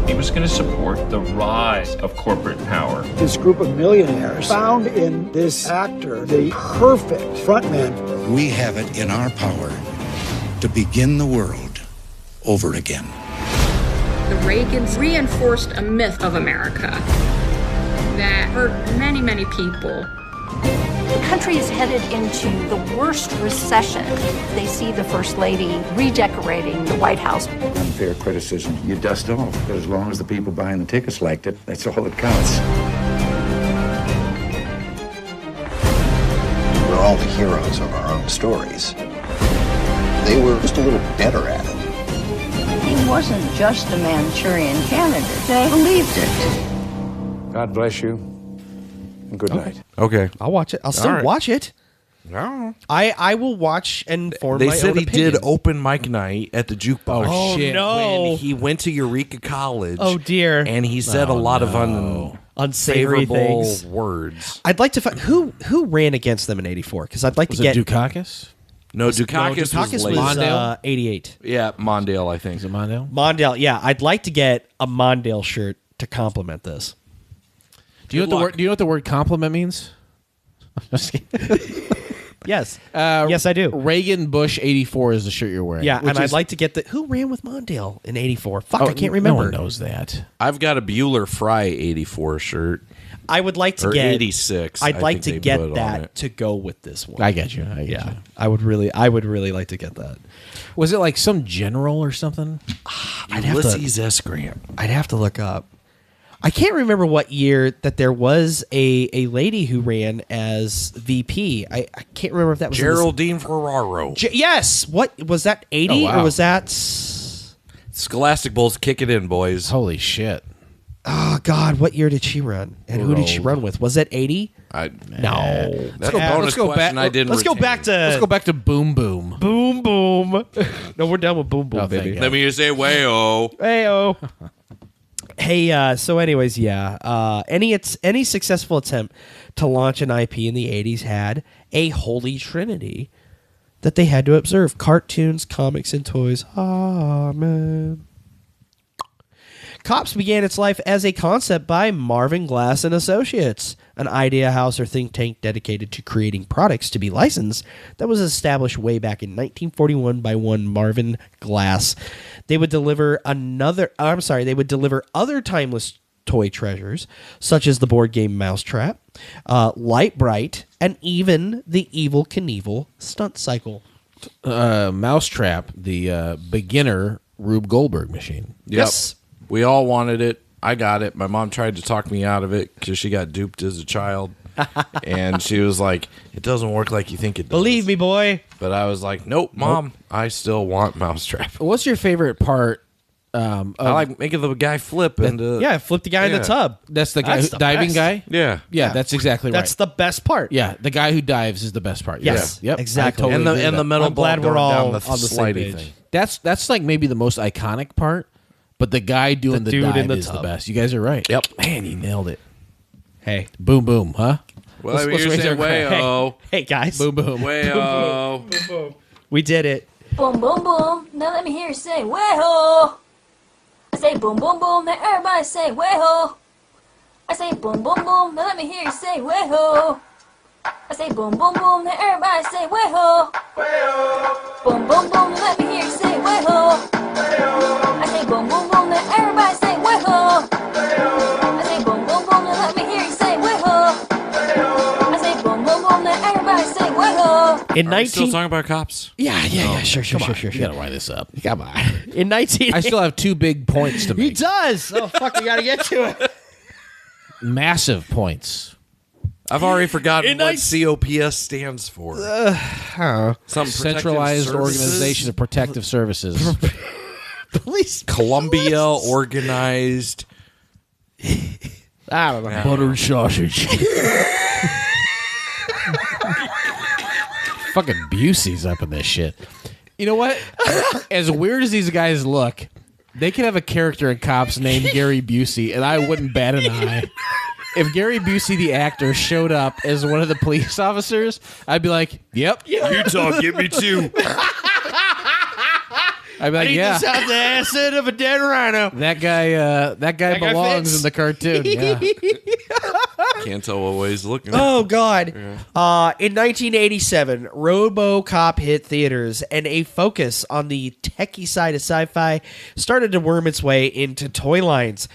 He was going to support the rise of corporate power. This group of millionaires found in this actor the perfect frontman. We have it in our power to begin the world over again. The Reagans reinforced a myth of America that hurt many, many people. The country is headed into the worst recession. They see the First Lady redecorating the White House. Unfair criticism, you dust off. But as long as the people buying the tickets liked it, that's all that counts. We're all the heroes of our own stories. They were just a little better at it. He wasn't just a Manchurian candidate. They believed it. God bless you, and good night. Okay. I'll watch it. I'll still watch it. No. I will watch and form They my said own he opinion. did open mic night at the jukebox. Oh, shit. no. When he went to Eureka College. Oh, dear. And he said a lot of unsavory unfavorable things. words. I'd like to find who ran against them in '84 because I'd like Was to get it Dukakis? No, Dukakis Dukakis was late. was 88. Yeah, Mondale, I think. Is it Mondale? Mondale, yeah. I'd like to get a Mondale shirt to complement this. Do you know what the word compliment means? Just kidding. Yes. Yes, I do. Reagan Bush 84 is the shirt you're wearing. Yeah, and I'd like to get the who ran with Mondale in '84. Fuck, I can't remember. No one knows that. I've got a Bueller Fry 84 shirt. I would like to or get 86. I'd I like think to they put get on that it. to go with this one. I get you. I get you. I would really like to get that. Was it like some general or something? Ulysses S. Grant. I'd have to look up. I can't remember what year that there was a lady who ran as VP. I can't remember if that was Geraldine Ferraro. Yes. What was that? 80 Oh, wow. or was that? Scholastic Bowls, kick it in, boys. Holy shit. Oh God, what year did she run? And who did she run with? Was it 80? No. That's a bonus question I didn't Let's go retain. back to Let's go back to Boom Boom. Boom Boom. No, we're done with Boom Boom, Oh, thank baby. God. Let me just say, way-oh. Hey-oh. Hey, so anyways, yeah. Any successful attempt to launch an IP in the 80s had a holy trinity that they had to observe. Cartoons, comics, and toys. Amen. Cops began its life as a concept by Marvin Glass and Associates, an idea house or think tank dedicated to creating products to be licensed that was established way back in 1941 by one Marvin Glass. They would deliver other timeless toy treasures, such as the board game Mousetrap, Light Bright, and even the Evel Knievel stunt cycle. Mousetrap, the beginner Rube Goldberg machine. Yep. Yes. We all wanted it. I got it. My mom tried to talk me out of it because she got duped as a child. And she was like, it doesn't work like you think it does. Believe me, boy. But I was like, nope, Mom, I still want Mousetrap. What's your favorite part? I like making the guy flip. Yeah, flip the guy in the tub. That's the guy, That's the diving best. guy? Yeah. Yeah, that's exactly right. That's the best part. Yeah, the guy who dives is the best part. Yes, Yep, exactly. I totally agree with and the that. metal I'm ball glad we're going all down the on the same slidey page. thing. That's like maybe the most iconic part, but the guy doing The the, dude dive in the is the tub. best. You guys are right. Yep. Man, you nailed it. Hey. Boom, boom, huh? Well, Let's you're raise saying our- way-oh. Hey, guys. Boom, boom. Way-oh. We did it. Boom, boom, boom. Now let me hear you say, way-ho. I say boom, boom, boom. Now everybody say, way-ho. I say boom, boom, boom. Now let me hear you say, way-ho. I say boom, boom, boom. Now everybody say, way-ho. Boom, boom, boom. Now let me hear you say, way-ho. I say boom, boom, boom. Now everybody say, way-ho. I say boom, boom, boom. Now let me hear you say, way-ho. I say boom, boom, boom. Now everybody say, way-ho. In Are we still 19 talking about cops? Yeah, sure. You gotta wind this up. Come on. In 19 I still have 2 big points to He make. does. Oh fuck, we got to get to it. Massive points. I've already forgotten In what nice- COPS stands for. Some Centralized Organization of Protective Services. Police Columbia organized. I don't know. Butter and sausage. Fucking Busey's up in this shit. You know what? As weird as these guys look, they could have a character in Cops named Gary Busey, and I wouldn't bat an eye. If Gary Busey, the actor, showed up as one of the police officers, I'd be like, yep. Utah, get me too. I'd be like, yeah. This out the acid of a dead rhino. That guy guy belongs fits. in the cartoon. Yeah. Can't tell what way he's looking. Oh God! In 1987, RoboCop hit theaters, and a focus on the techie side of sci-fi started to worm its way into toy lines.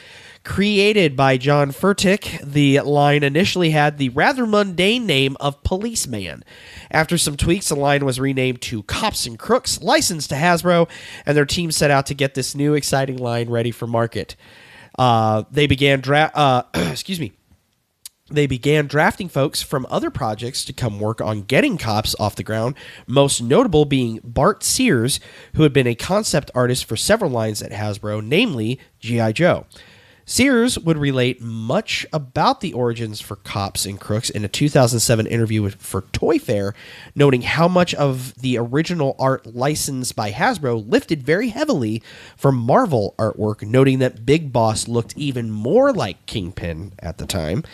Created by John Furtick, the line initially had the rather mundane name of Policeman. After some tweaks, the line was renamed to Cops and Crooks, licensed to Hasbro, and their team set out to get this new exciting line ready for market. They began drafting folks from other projects to come work on getting Cops off the ground, most notable being Bart Sears, who had been a concept artist for several lines at Hasbro, namely G.I. Joe. Sears would relate much about the origins for cops and crooks in a 2007 interview for Toy Fair, noting how much of the original art licensed by Hasbro lifted very heavily from Marvel artwork, noting that Big Boss looked even more like Kingpin at the time.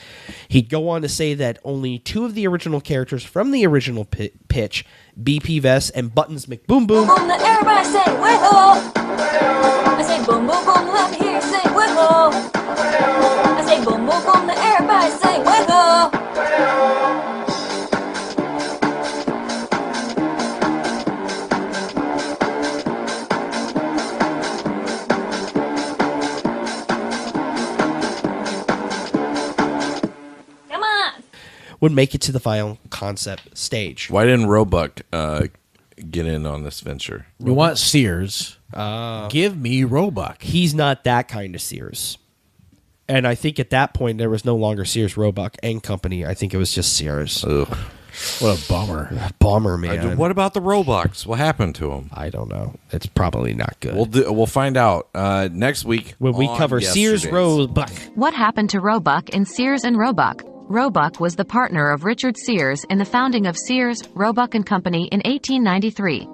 He'd go on to say that only 2 of the original characters from the original pitch, BP Vest and Buttons McBoom Boom. Boom, let everybody say, way-ho! I say boom, boom, boom, let me hear you say, way-ho! I say boom, boom, boom, let everybody say, way-ho! Come on! Would make it to the final concept stage. Why didn't Roebuck get in on this venture? We want Sears. Give me Roebuck. He's not that kind of Sears. And I think at that point, there was no longer Sears, Roebuck, and Company. I think it was just Sears. Ugh. What a bummer. Bummer, man. What about the Roebucks? What happened to them? I don't know. It's probably not good. We'll find out next week when we cover Sears, Roebuck. What happened to Roebuck in Sears and Roebuck? Roebuck was the partner of Richard Sears in the founding of Sears, Roebuck and Company in 1893.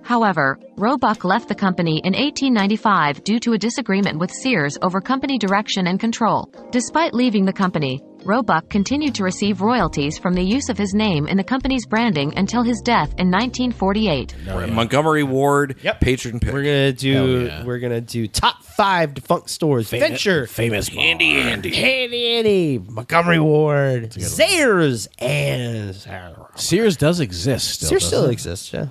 However, Roebuck left the company in 1895 due to a disagreement with Sears over company direction and control. Despite leaving the company, Roebuck continued to receive royalties from the use of his name in the company's branding until his death in 1948. Montgomery Ward, patron pick. We're gonna do top 5 defunct stores. Venture, famous Handy Andy, Montgomery Ward, Sears, and Sears does exist still. Sears still exists, yeah.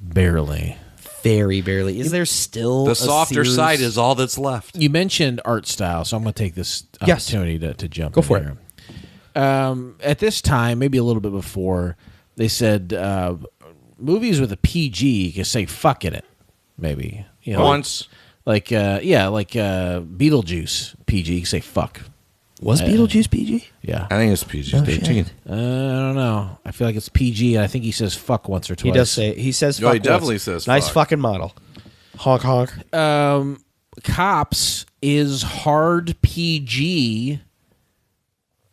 Barely. Very barely. Is there still the a softer Sears? side is all that's left? You mentioned art style, so I'm going to take this opportunity to jump Go in for here. At this time, maybe a little bit before, they said movies with a PG, you can say fuck in it, maybe. You know, once. Like Beetlejuice, PG, you can say fuck. Was Beetlejuice PG? Yeah. I think it's PG-13. I don't know. I feel like it's PG, and I think he says fuck once or twice. He does say, he says fuck he definitely once. says nice fuck. fucking model. Honk, honk. Cops is hard PG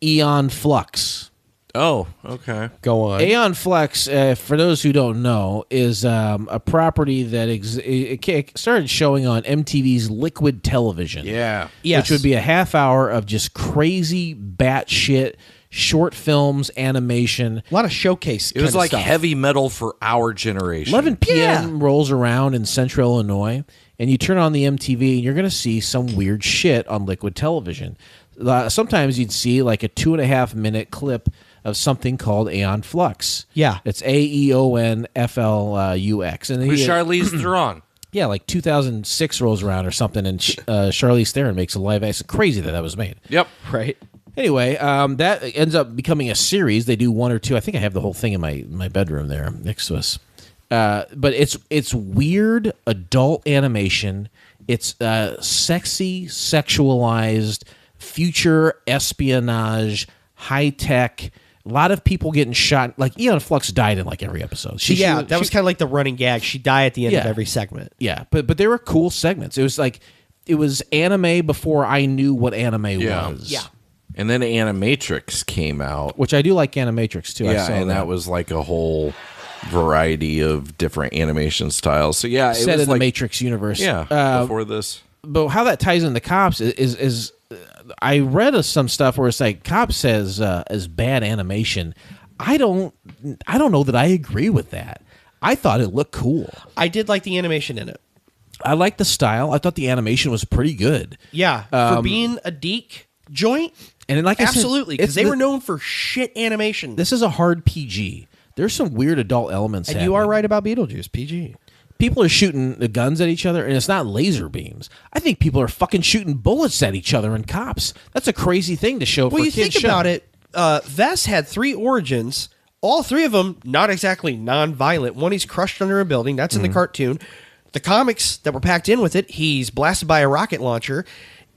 Aeon Flux. Oh, okay. Go on. Aeon Flux, for those who don't know, is a property that it started showing on MTV's Liquid Television. Yeah. Yes. Which would be a half hour of just crazy batshit short films, animation. A lot of showcase It was kind of like stuff. heavy metal for our generation. 11 p.m. rolls around in central Illinois, and you turn on the MTV, and you're going to see some weird shit on Liquid Television. Sometimes you'd see like a 2.5-minute clip of something called Aeon Flux. Yeah. It's AEONFLUX. And Who's Charlize Theron? Yeah, like 2006 rolls around or something, and Charlize Theron makes a live action. Crazy that was made. Yep. Right. Anyway, that ends up becoming a series. They do 1 or 2. I think I have the whole thing in my bedroom there next to us. But it's weird adult animation. It's sexy, sexualized, future espionage, high tech. A lot of people getting shot. Like Aeon Flux died in like every episode. That was kind of like the running gag. She died at the end of every segment. Yeah, but they were cool segments. It was anime before I knew what anime was. Yeah. And then Animatrix came out. Which I do like Animatrix too. Yeah, I saw and that was like a whole variety of different animation styles. So yeah, it set was in like, the Matrix universe. Yeah, before this. But how that ties into Cops is I read some stuff where it's like Cops says as bad animation. I don't know that I agree with that. I thought it looked cool. I did like the animation in it. I liked the style. I thought the animation was pretty good. Yeah, for being a Deke joint, and like absolutely, I said, because they were known for shit animation. This is a hard PG. There's some weird adult elements. And you are right about Beetlejuice, PG. People are shooting the guns at each other, and it's not laser beams. I think people are fucking shooting bullets at each other in Cops. That's a crazy thing to show for Well, a you kid's think show. about it, Vess had 3 origins, all 3 of them not exactly non-violent. One, he's crushed under a building. That's in the cartoon. The comics that were packed in with it, he's blasted by a rocket launcher.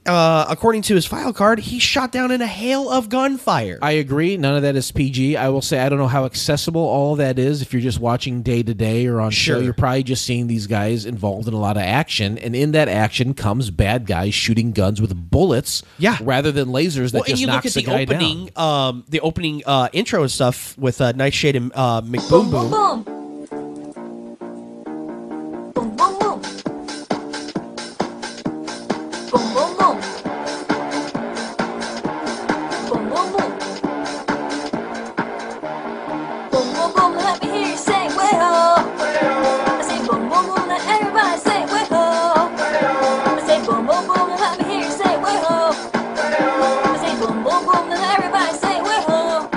according to his file card, he shot down in a hail of gunfire. I agree. None of that is PG. I will say I don't know how accessible all of that is. If you're just watching day to day or on show, you're probably just seeing these guys involved in a lot of action, and in that action comes bad guys shooting guns with bullets, rather than lasers that just knocks the guy down. The opening intro and stuff with Nightshade and McBoom Boom. Boom. Boom, boom, boom. Boom, boom, boom. Boom, boom, boom. Boom, boom, boom. Let me hear you say, way-ho. I say boom, boom, boom. Let everybody say, way-ho. I say boom, boom, boom. Let me hear you say, way-ho. I say boom, boom, boom. Let everybody say, way-ho.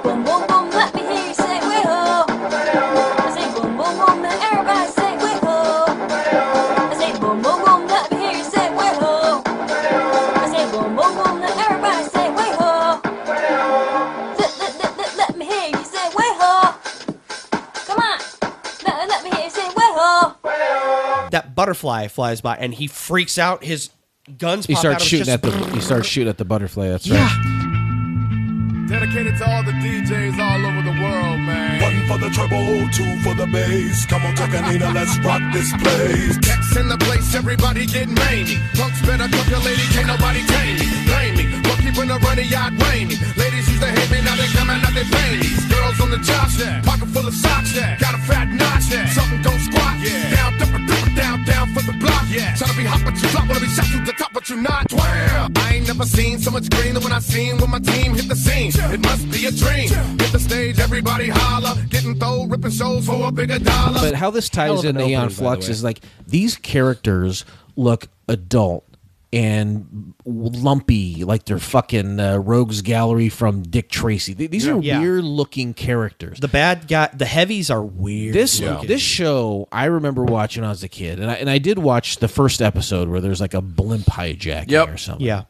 Boom, boom, boom. Let me hear you say, way-ho. I say boom, boom, boom. Let everybody say, way-ho. I say boom, boom, boom. Let me hear you say, way-ho. I say boom, boom, boom. Let everybody say, way-ho. Let me hear you say, way-ho. Come on. Let me hear you say, way-ho. That butterfly flies by, and he freaks out. His guns He pop starts out. shooting at the. He starts shooting at the butterfly. That's right. Dedicated to all the DJs all over the world, man. One for the treble, two for the bass. Come on, Takanina, let's rock this place. Tex in the place, everybody getting mangy. Punks better cook your lady, can't nobody tame me. Blame me, what keeping the running yard rainy. Ladies used to hate me, now they coming out they panties. Girls on the job, pocket full of socks, got a fat notch, something don't squat. Down, down for the block. Tryna be hot, but you flop. Wanna be shot to the top, but you not. Twirl. I ain't never seen so much green than when I seen when my team hit the scene. It must be a dream. Hit the stage, everybody holler. Getting throw, ripping shows for a bigger dollar. But how this ties into Aeon Flux is like these characters look adult and lumpy, like they're fucking Rogues Gallery from Dick Tracy. These are weird looking characters. The bad guy, the heavies are weird. This show, I remember watching when I was a kid, and I did watch the first episode where there's like a blimp hijacking or something. Yeah.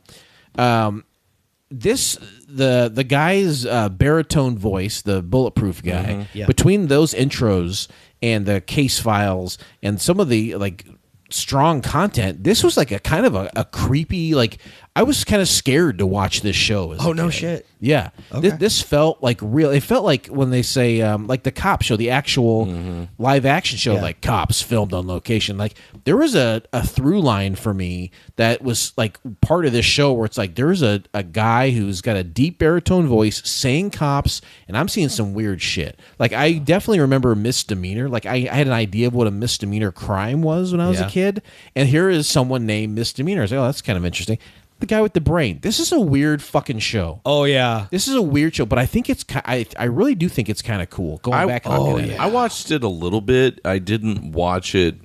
The guy's baritone voice, the bulletproof guy, between those intros and the case files and some of the like strong content, this was like a kind of a creepy, like I was kind of scared to watch this show. As no shit. Yeah. Okay. This felt like real. It felt like when they say like the cop show, the actual live action show, like cops filmed on location. Like there was a through line for me that was like part of this show where it's like there's a guy who's got a deep baritone voice saying cops, and I'm seeing some weird shit. Like I definitely remember misdemeanor. Like I had an idea of what a misdemeanor crime was when I was a kid, and here is someone named misdemeanor. I was like, oh, that's kind of interesting. The guy with the brain. This is a weird fucking show. Oh yeah, this is a weird show, but I think it's. I really do think it's kind of cool. Going back and looking at it. I watched it a little bit. I didn't watch it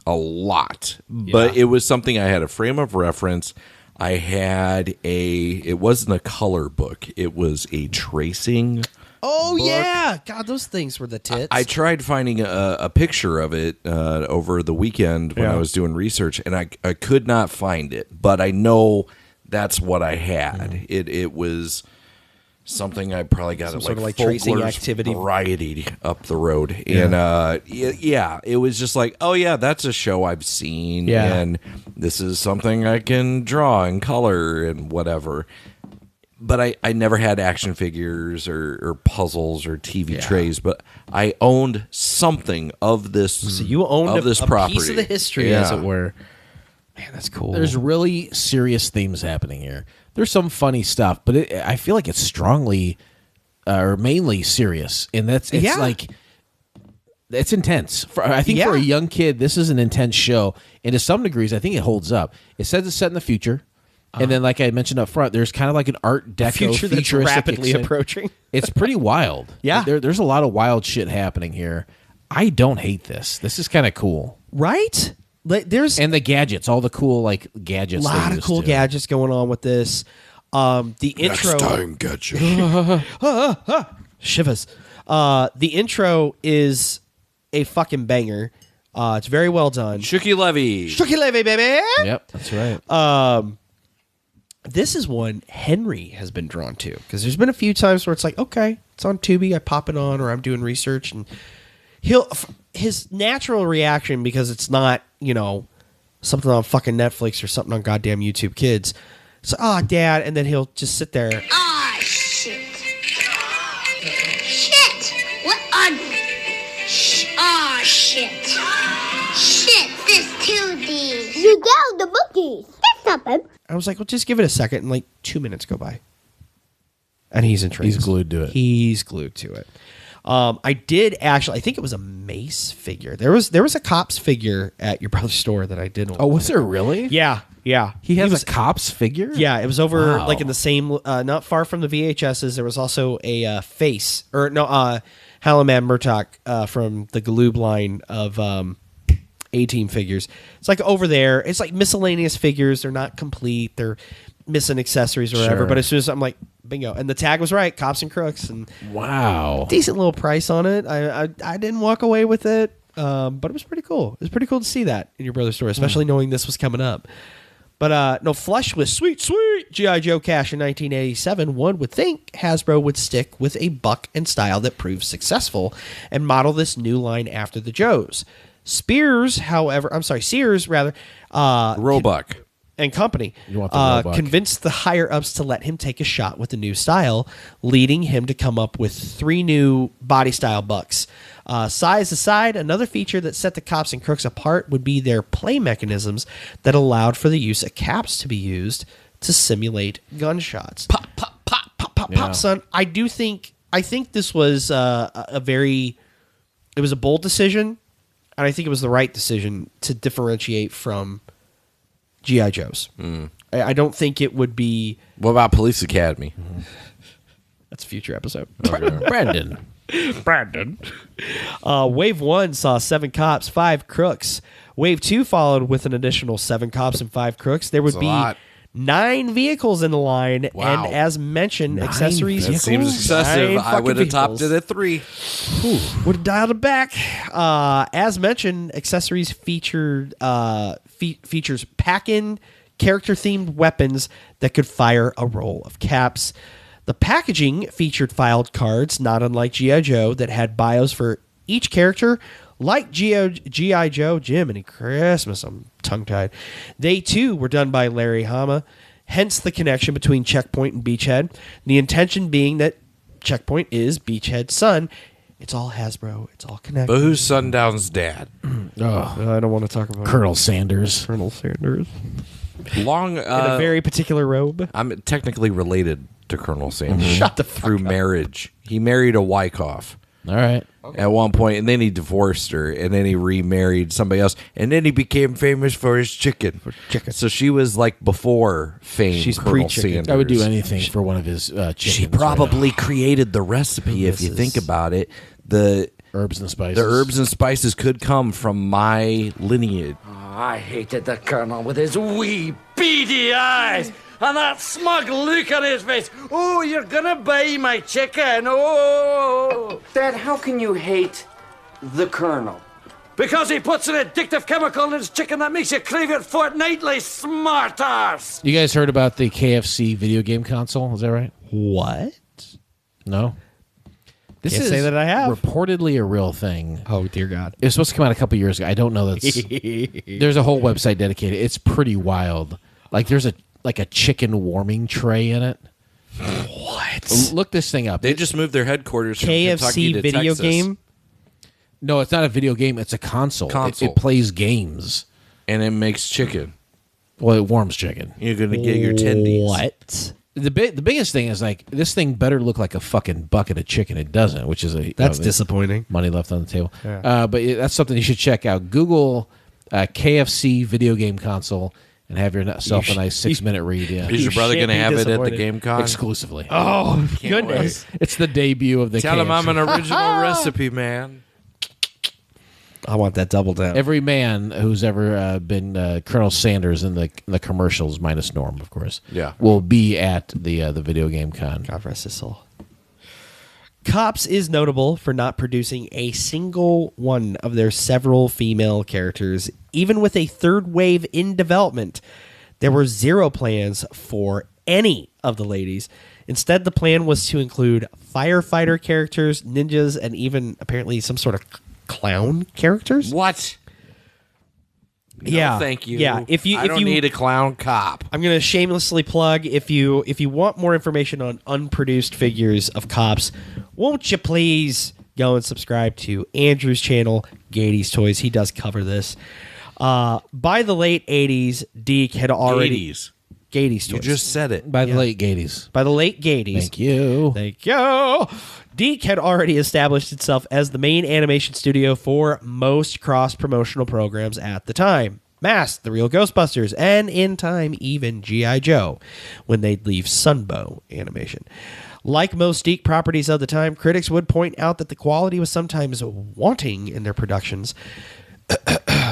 a lot, but it was something I had a frame of reference. I had it wasn't a color book. It was a tracing. Oh book. Yeah, God, those things were the tits. I tried finding a picture of it over the weekend when I was doing research, and I could not find it. But I know that's what I had. It was something I probably got at like tracing activity variety up the road, and it was just like, oh yeah, that's a show I've seen, and this is something I can draw and color and whatever. But I never had action figures or puzzles or TV trays, but I owned something of this. So you owned this a property. piece of the history, as it were. Man, that's cool. There's really serious themes happening here. There's some funny stuff, but I feel like it's strongly or mainly serious, and it's like it's intense. I think for a young kid, this is an intense show, and to some degrees, I think it holds up. It says it's set in the future. And then, like I mentioned up front, there's kind of like an Art Deco future that's rapidly approaching. It's pretty wild. Yeah. There's a lot of wild shit happening here. I don't hate this. This is kind of cool. Right? And the gadgets, all the cool like gadgets. A lot of cool gadgets going on with this. The intro. Next time, gadget. Shivers. The intro is a fucking banger. It's very well done. Shooky Levy. Shooky Levy, baby. Yep, that's right. This is one Henry has been drawn to because there's been a few times where it's like, okay, it's on Tubi, I pop it on, or I'm doing research, and his natural reaction, because it's not something on fucking Netflix or something on goddamn YouTube Kids. So, Dad, and then he'll just sit there. Ah, shit. Shit! What on? Ah, shit. Shit, this 2D. You got the bookies. That's not bad. I was like, well, just give it a second, and like 2 minutes go by. And he's in trance. He's glued to it. He's glued to it. I did actually, I think it was a Mace figure. There was a Cops figure at your brother's store that I did. Oh, was there really? Yeah. He has a Cops figure? Yeah, it was over Wow. like in the same, not far from the VHSs. There was also a Halaman Murtaugh from the Galoob line of A-Team figures. It's like over there. It's like miscellaneous figures. They're not complete. They're missing accessories or whatever. Sure. But as soon as I'm like, bingo. And the tag was right. Cops and Crooks. And wow. Decent little price on it. I didn't walk away with it. But it was pretty cool. It was pretty cool to see that in your brother's store, especially knowing this was coming up. But no, flush with sweet G.I. Joe cash in 1987, one would think Hasbro would stick with a buck and style that proved successful and model this new line after the Joes. Sears, Roebuck and company convinced the higher-ups to let him take a shot with the new style, leading him to come up with 3 new body style bucks. Size aside, another feature that set the Cops and Crooks apart would be their play mechanisms that allowed for the use of caps to be used to simulate gunshots. Pop, pop, pop, pop, pop, pop, son. I think this was it was a bold decision, and I think it was the right decision to differentiate from G.I. Joes. I don't think it would be... What about Police Academy? That's a future episode. Okay. Brandon. Wave 1 saw 7 cops, 5 crooks. Wave 2 followed with an additional 7 cops and 5 crooks. There would be 9 vehicles in the line, and as mentioned, accessories. That seems excessive. I would have topped it at 3. Would have dialed it back. As mentioned, accessories features pack-in character-themed weapons that could fire a roll of caps. The packaging featured filed cards, not unlike G.I. Joe, that had bios for each character. Like G.I. Joe, Jim, and Christmas, I'm tongue-tied. They, too, were done by Larry Hama, hence the connection between Checkpoint and Beachhead. The intention being that Checkpoint is Beachhead's son. It's all Hasbro. It's all connected. But who's Sundown's dad? I don't want to talk about Colonel Sanders. In a very particular robe. I'm technically related to Colonel Sanders. Shut the fuck through up. marriage. He married a Wyckoff. All right. At one point, and then he divorced her, and then he remarried somebody else, and then he became famous for his chicken. So she was like before fame. She's Colonel pre-chicken. Sanders. I would do anything for one of his chickens. She probably created the recipe. If you think about it, the herbs and spices. The herbs and spices could come from my lineage. I hated the Colonel with his wee beady eyes and that smug look on his face. Oh, you're gonna buy my chicken. Oh. Dad, how can you hate the Colonel? Because he puts an addictive chemical in his chicken that makes you crave it fortnightly, smart arse. You guys heard about the KFC video game console? Is that right? What? No? This Can't is say that I have. reportedly a real thing. Oh, dear God. It was supposed to come out a couple years ago. I don't know. There's a whole website dedicated. It's pretty wild. Like there's a chicken warming tray in it. What? Look this thing up. They just moved their headquarters from Kentucky KFC to video Texas. game? No, it's not a video game. It's a console. It plays games. And it makes chicken. Well, it warms chicken. You're going to get your tendies. What? The biggest thing is like this thing better look like a fucking bucket of chicken. It doesn't, which is That's disappointing. Money left on the table. Yeah. But that's something you should check out. Google KFC video game console and have yourself a nice 6-minute read. Yeah. Is your brother going to have it at the Game Con? Exclusively. Oh, Can't goodness. It's the debut of the Tell him KFC. I'm an original recipe, man. I want that double down. Every man who's ever been Colonel Sanders in the commercials, minus Norm, of course, will be at the video game con. God rest his soul. Cops is notable for not producing a single one of their several female characters. Even with a third wave in development, there were 0 plans for any of the ladies. Instead, the plan was to include firefighter characters, ninjas, and even apparently some sort of clown characters. What? Yeah, thank you. Yeah, I don't need a clown cop. I'm going to shamelessly plug if you want more information on unproduced figures of cops, won't you please go and subscribe to Andrew's channel, Gady's Toys. He does cover this. By the late 80s, Deke had already... Gady's Toys. You just said it. By the late Gady's. By the late Gady's. Thank you. Thank you. Deke had already established itself as the main animation studio for most cross-promotional programs at the time. Mask, The Real Ghostbusters, and in time, even G.I. Joe, when they'd leave Sunbow Animation. Like most Deke properties of the time, critics would point out that the quality was sometimes wanting in their productions.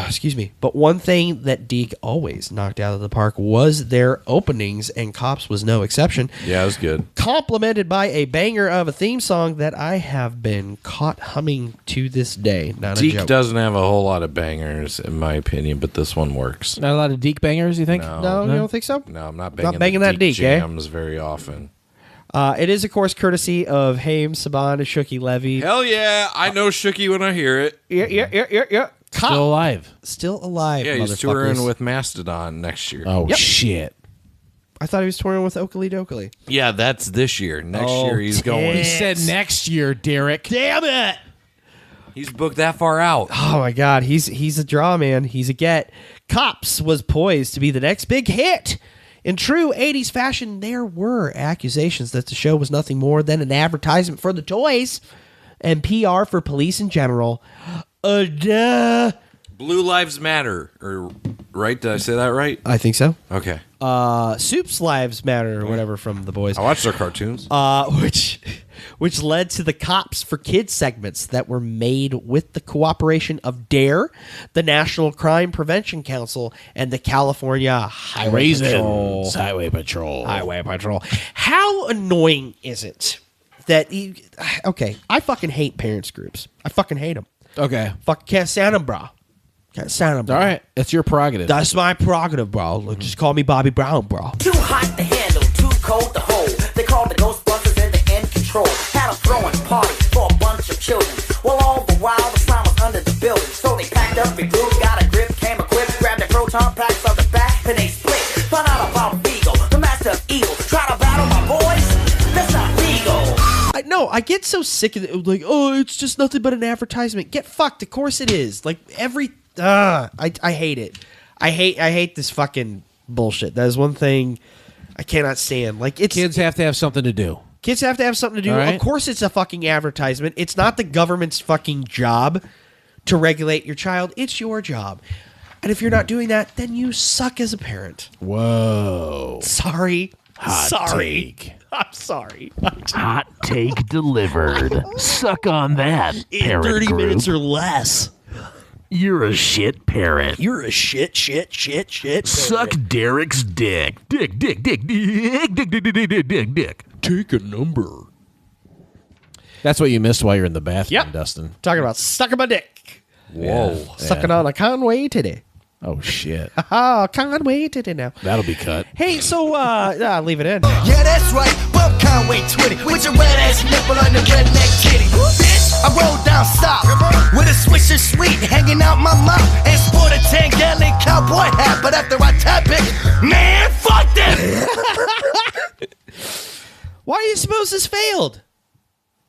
Excuse me. But one thing that Deke always knocked out of the park was their openings, and Cops was no exception. Yeah, it was good. Complemented by a banger of a theme song that I have been caught humming to this day. Not a Deke joke. doesn't have a whole lot of bangers, in my opinion, but this one works. Not a lot of Deke bangers, you think? No, you don't think so? No, I'm not banging the that Deke, jams very often. It is, of course, courtesy of Haim, Saban, and Shooky Levy. Hell yeah, I know Shooky when I hear it. Yeah. Still alive. Still alive, Yeah, he's touring with Mastodon next year. Oh, shit. I thought he was touring with Oakley Dokley. Yeah, that's this year. Next year he's going. He said next year, Derek. Damn it. He's booked that far out. Oh, my God. He's a draw, man. He's a get. Cops was poised to be the next big hit. In true 80s fashion, there were accusations that the show was nothing more than an advertisement for the toys and PR for police in general. Duh. Blue Lives Matter, right? Did I say that right? I think so. Okay. Soup's Lives Matter or whatever from the boys. I watched their cartoons. Which led to the Cops for Kids segments that were made with the cooperation of DARE, the National Crime Prevention Council, and the California Highway Patrol. Highway Patrol. How annoying is it that... I fucking hate parents groups. I fucking hate them. Okay. Fuck, can't stand them, bro. Can't stand them, bro. All right. That's your prerogative. That's my prerogative, bro. Look, just call me Bobby Brown, bro. Too hot to handle, too cold to hold. They called the Ghostbusters and they're in control. Had a throwing party for a bunch of children. Well, all the while, the slime was under the building. So they packed up, regrouped, got a grip, came equipped, grabbed their proton packs on the back, and they split. Found out about Vigo, the master of evil. Try to battle my boys? That's not Vigo. I get so sick of it. Like, oh, it's just nothing but an advertisement. Get fucked. Of course it is. Like, I hate it. I hate this fucking bullshit. That is one thing I cannot stand. Like, kids have to have something to do. Kids have to have something to do. Right. Of course it's a fucking advertisement. It's not the government's fucking job to regulate your child. It's your job. And if you're not doing that, then you suck as a parent. Whoa. Sorry. Hot take. I'm sorry. Hot take delivered. Suck on that, In parent 30 group. minutes or less. You're a shit parent. You're a shit parent. Suck Derek's dick. Dick. Take a number. That's what you missed while you're in the bathroom, Yep. Dustin. Talking about sucking my dick. Whoa. Sucking on a Conway today. Oh, shit. Conway today now. That'll be cut. Hey, so, leave it in. Yeah, that's right. Bump Conway 20 with your red ass nipple on the redneck titty. Bitch, I rolled down stop with a Swisher Sweet hanging out my mouth and sport a 10-gallon cowboy hat. But after I tap it, man, fuck that. Why do you suppose this failed?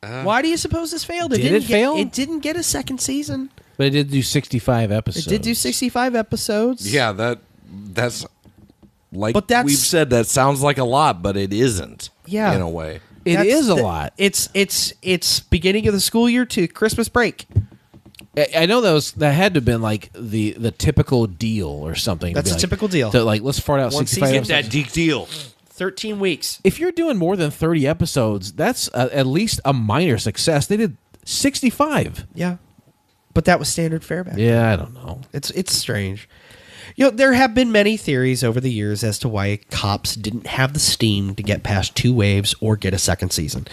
Why do you suppose this failed? Did it fail? It didn't get a second season. But it did do 65 episodes. It did do 65 episodes. Yeah, that's like we've said, that sounds like a lot, but it isn't. Yeah. In a way. It is a lot. It's beginning of the school year to Christmas break. I know that had to have been like the typical deal or something. That's a typical deal. To like, let's fart out 65 episodes. Get that Deke deal. 13 weeks. If you're doing more than 30 episodes, that's at least a minor success. They did 65. Yeah. But that was standard fare back. Yeah, I don't know. It's strange. There have been many theories over the years as to why Cops didn't have the steam to get past 2 waves or get a second season.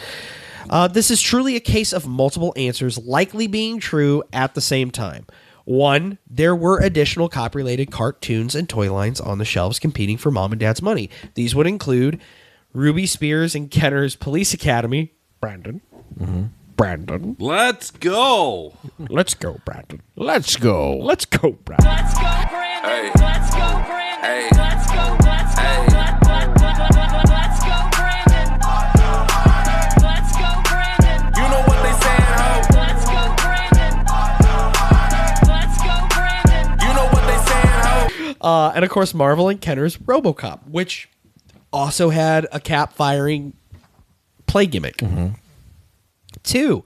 This is truly a case of multiple answers likely being true at the same time. 1, there were additional cop-related cartoons and toy lines on the shelves competing for mom and dad's money. These would include Ruby Spears and Kenner's Police Academy. Brandon. Mm-hmm. Brandon. Let's go. Let's go, Brandon. Let's go. Let's go, Brandon. Let's go, Brandon. Hey. Let's go, Brandon. Hey. Let's go. Let's go. Hey. Let's go, Brandon. Let's go, Brandon. You know what they saying, ho? Let's go, Brandon. Let's go, Brandon. You know what they saying, ho? And of course, Marvel and Kenner's RoboCop, which also had a cap firing play gimmick. 2,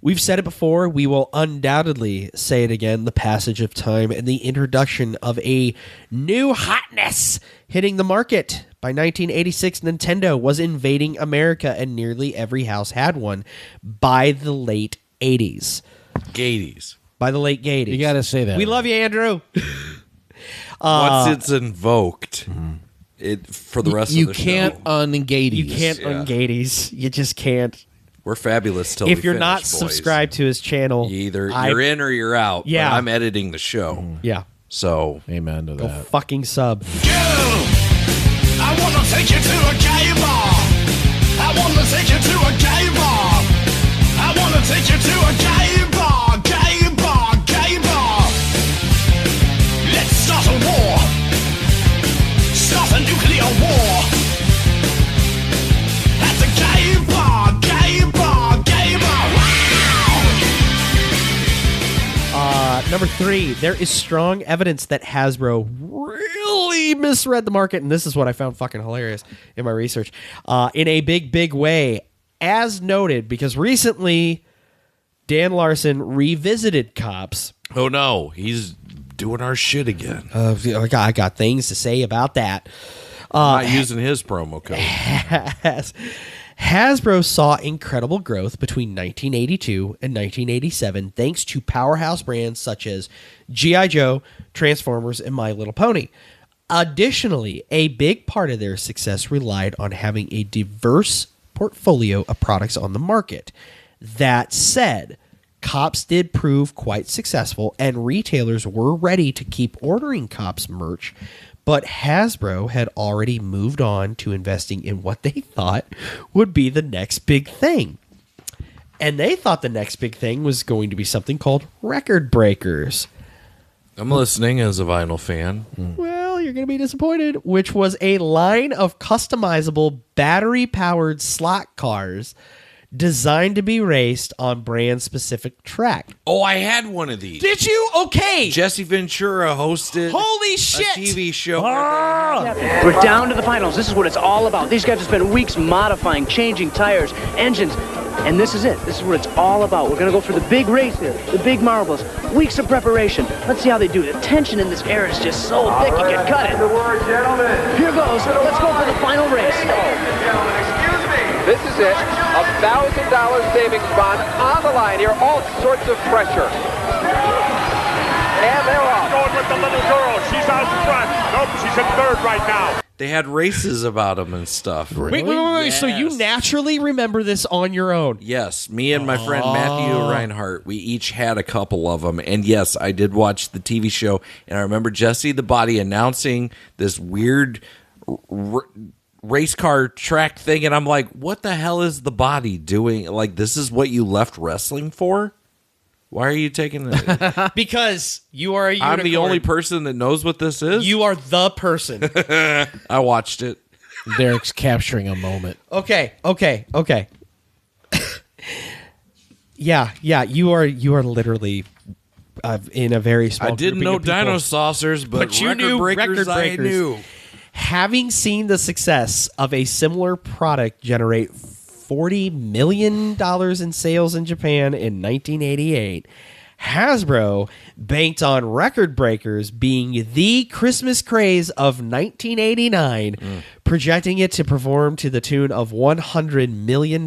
we've said it before, we will undoubtedly say it again, the passage of time and the introduction of a new hotness hitting the market. By 1986, Nintendo was invading America, and nearly every house had one by the late 80s. Gadies. By the late 80s. You got to say that. We love you, Andrew. Once it's invoked, it for the rest of the You can't show. un-Gadies. You can't un-Gadies. You just can't. We're fabulous till If we you're finish, not boys. subscribed to his channel, Either you're in or you're out. Yeah. But I'm editing the show. Yeah. So amen to Go that. fucking sub. I wanna take you to a gay bar. I wanna take you to a gay bar. I wanna take you to a gay bar, gay bar, gay bar. Let's start a war. Start a nuclear war. At the gay bar, gay bar, gay bar. Wow! Number 3, there is strong evidence that Hasbro really misread the market, and this is what I found fucking hilarious in my research, in a big, big way, as noted, because recently Dan Larson revisited Cops. Oh no, he's doing our shit again. I got things to say about that. I'm not using his promo code. Hasbro saw incredible growth between 1982 and 1987 thanks to powerhouse brands such as G.I. Joe, Transformers, and My Little Pony. Additionally, a big part of their success relied on having a diverse portfolio of products on the market. That said, Cops did prove quite successful, and retailers were ready to keep ordering Cops merch, but Hasbro had already moved on to investing in what they thought would be the next big thing. And they thought the next big thing was going to be something called Record Breakers. I'm listening as a vinyl fan. Well, you're going to be disappointed, which was a line of customizable battery-powered slot cars designed to be raced on brand-specific track. Oh, I had one of these. Did you? Okay. Jesse Ventura hosted Holy shit. a TV show. We're down to the finals. This is what it's all about. These guys have spent weeks modifying, changing tires, engines, and this is it. This is what it's all about. We're going to go for the big race here, the big marbles. Weeks of preparation. Let's see how they do. The tension in this air is just so thick you can cut it. The word, gentlemen. Here goes. Let's go for the final race. Gentlemen, excuse me. This is it. $1,000 savings bond on the line here. All sorts of pressure. And they're off. Going with the little girl. She's out front. Nope, she's in third right now. They had races about them and stuff. Wait. Yes. So you naturally remember this on your own? Yes. Me and my friend Matthew Reinhardt, we each had a couple of them. And yes, I did watch the TV show. And I remember Jesse the Body announcing this weird race car track thing. And I'm like, what the hell is the Body doing? Like, this is what you left wrestling for? Why are you taking it? Because you are a unicorn. I'm the only person that knows what this is? You are the person. I watched it. Derek's capturing a moment. Okay. Yeah, you are literally in a very small I didn't grouping know of people. Dino Saucers, but you knew Record Breakers I knew. Having seen the success of a similar product generate $40 million in sales in Japan in 1988, Hasbro banked on Record Breakers being the Christmas craze of 1989, projecting it to perform to the tune of $100 million.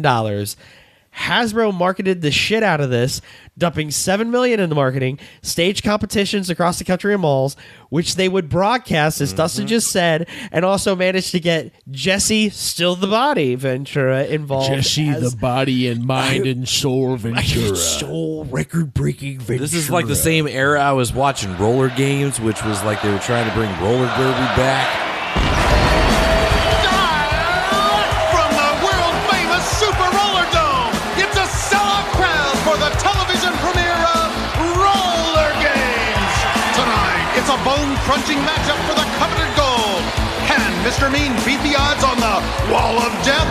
Hasbro marketed the shit out of this, dumping $7 million in the marketing, staged competitions across the country in malls, which they would broadcast, as Dustin just said, and also managed to get Jesse, still the Body, Ventura involved. Jesse the Body and Mind and Soul Ventura. Soul record-breaking Ventura. This is like the same era I was watching Roller Games, which was like they were trying to bring roller derby back. From the world-famous Super Roller Dome, it's a sellout crowd for the television premiere of Roller Games. Tonight, it's a bone crunching matchup for the coveted gold. Can Mr. Mean beat the odds on the Wall of Death?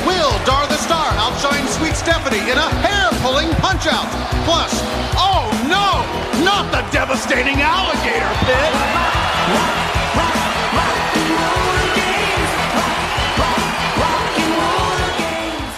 Will Dar the Star outshine Sweet Stephanie in a hair-pulling punch-out? Plus, oh no, not the devastating alligator pit!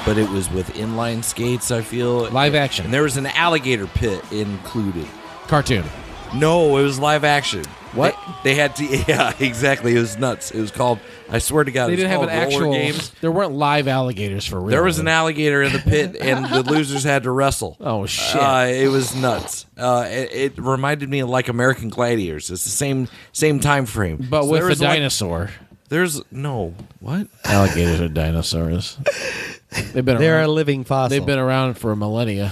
But it was with inline skates, I feel. Live action. And there was an alligator pit included. Cartoon. No, it was live action. What? They had to, yeah, exactly. It was nuts. It was called, I swear to God, They it was didn't have called an actual. Roller Games. There weren't live alligators for real. There was an alligator in the pit, and the losers had to wrestle. Oh, shit. It was nuts. It reminded me of like American Gladiators. It's the same time frame. But with there a was like- dinosaur. There's no what? Alligators are dinosaurs. They've been They're around. a living fossil. They've been around for a millennia.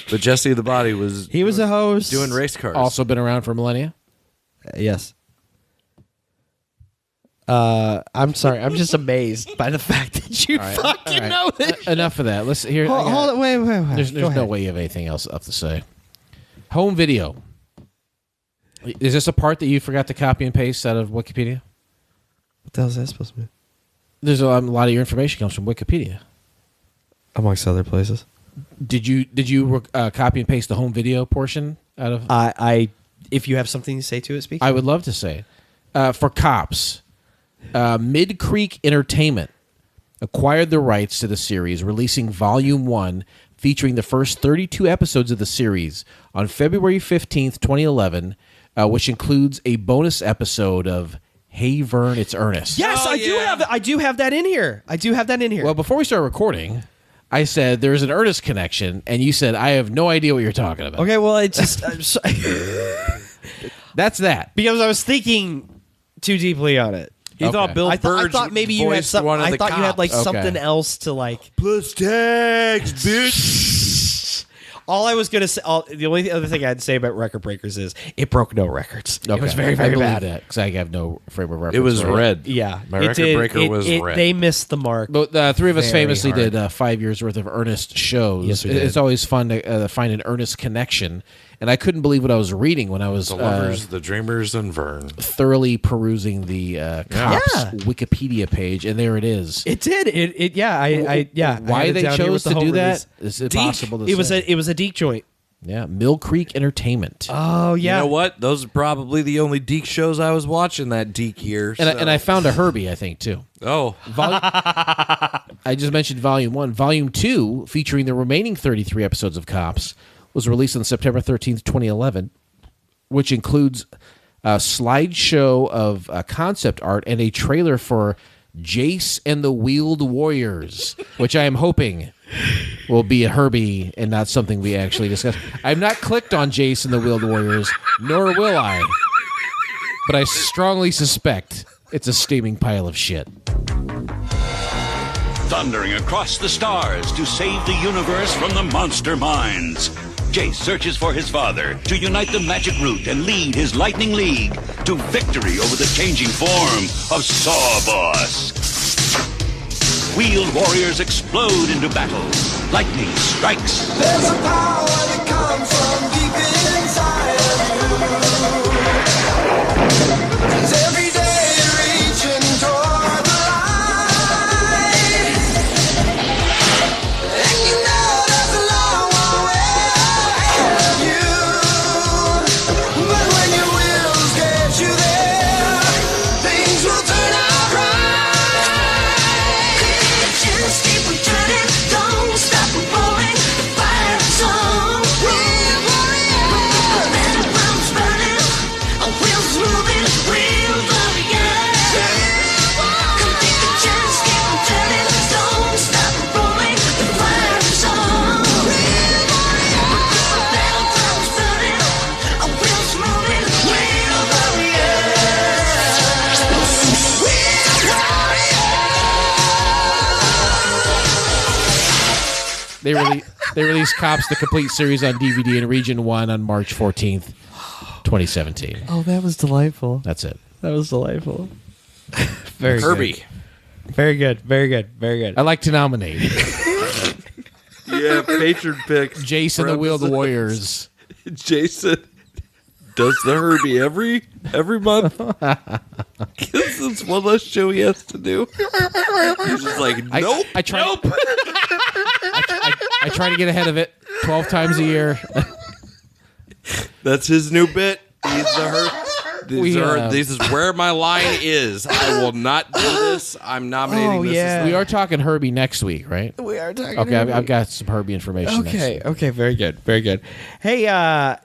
But Jesse the Body was He was a host. doing race cars. Also been around for millennia. Yes. I'm sorry. I'm just amazed by the fact that you fucking know this. Enough of that. Let's hear. Hold on. Wait. There's Go no ahead. way you have anything else up to say. Home video. Is this a part that you forgot to copy and paste out of Wikipedia? What the hell is that supposed to mean? There's a lot of your information comes from Wikipedia. Amongst other places. Did you copy and paste the home video portion out of? I if you have something to say to it, speak. I would love to say. For Cops, Mid Creek Entertainment acquired the rights to the series, releasing Volume 1, featuring the first 32 episodes of the series on February 15th, 2011, which includes a bonus episode of Hey Vern, It's Ernest. Yes, I do have that in here. Well, before we start recording, I said there's an Ernest connection, and you said I have no idea what you're talking about. Okay, well, it just that's that. Because I was thinking too deeply on it. He thought Bill I Burge thought maybe you had voiced something. one of I the thought you had like cops. something else to like. Plus tax, bitch. All I was gonna say, the only other thing I'd say about Record Breakers is it broke no records. It was very, very bad. Because I have no frame of reference. It was for red. Yeah, My record breaker was red. They missed the mark. But the three of us very famously hard. did 5 years worth of Ernest shows. Yes, we did. It's always fun to find an Ernest connection, and I couldn't believe what I was reading when I was The Lovers, the Dreamers, and Vern. thoroughly perusing the Cops Wikipedia page, and there it is. It did. It yeah. I Why had it they down here chose with the to home do release. that is impossible to It was say. it was a Deke joint. Yeah, Mill Creek Entertainment. Oh yeah. You know what? Those are probably the only Deke shows I was watching that Deke year. And I found a Herbie, I think, too. Oh. I just mentioned Volume 1. Volume 2, featuring the remaining 33 episodes of Cops, was released on September 13th, 2011, which includes a slideshow of concept art and a trailer for Jace and the Wheeled Warriors, which I am hoping will be a Herbie and not something we actually discuss. I've not clicked on Jace and the Wheeled Warriors, nor will I, but I strongly suspect it's a steaming pile of shit. Thundering across the stars to save the universe from the monster minds. Jace searches for his father to unite the magic root and lead his Lightning League to victory over the changing form of Sawboss. Wheeled warriors explode into battle. Lightning strikes. There's a power that comes from deep inside of you. It's every day reaching toward the light. And you know there's a long way ahead of you. But when your wheels get you there, things will turn out right. Just keep on turning, don't stop rolling, fire song. They released Cops, the complete series on DVD in Region 1 on March 14th, 2017. Oh, that was delightful. That's it. That was delightful. Very Herbie. good. Very good. Very good. Very good. I'd like to nominate Yeah, patron pick. Jason the Wheeled Warriors. Jason does the Herbie every month. Because it's one less show he has to do. He's just like, nope. I try, nope. I try to get ahead of it 12 times a year. That's his new bit. He's the Herbie. This is where my line is. I will not do this. I'm nominating this. Yeah. We are talking Herbie next week, right? We are talking Okay, Herbie. I've got some Herbie information next week. Okay, very good. Very good. Hey,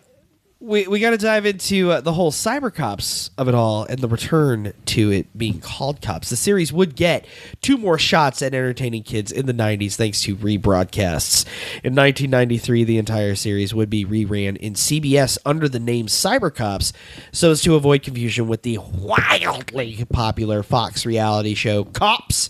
we got to dive into the whole cyber cops of it all and the return to it being called Cops. The series would get 2 more shots at entertaining kids in the 90s thanks to rebroadcasts. In 1993, the entire series would be reran in CBS under the name Cyber Cops so as to avoid confusion with the wildly popular Fox reality show Cops.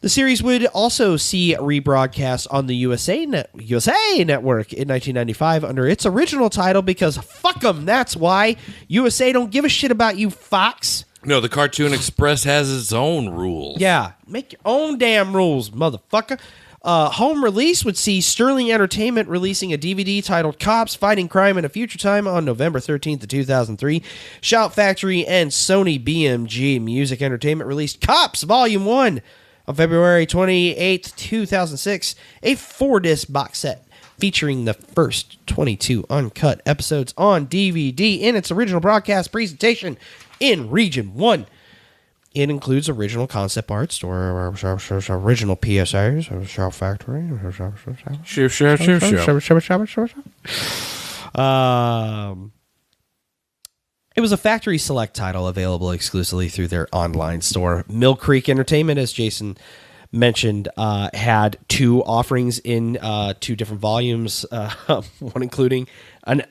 The series would also see rebroadcast on the USA Network in 1995 under its original title because fuck them, that's why. USA don't give a shit about you, Fox. No, the Cartoon Express has its own rules. Yeah, make your own damn rules, motherfucker. Home release would see Sterling Entertainment releasing a DVD titled Cops Fighting Crime in a Future Time on November 13th of 2003. Shout Factory and Sony BMG Music Entertainment released Cops Volume 1 on February 28th, 2006, a 4-disc box set featuring the first 22 uncut episodes on DVD in its original broadcast presentation in Region 1. It includes original concept art, original PSAs, Shout Factory. It was a factory select title available exclusively through their online store. Mill Creek Entertainment, as Jason mentioned, had 2 offerings in 2 different volumes, one including a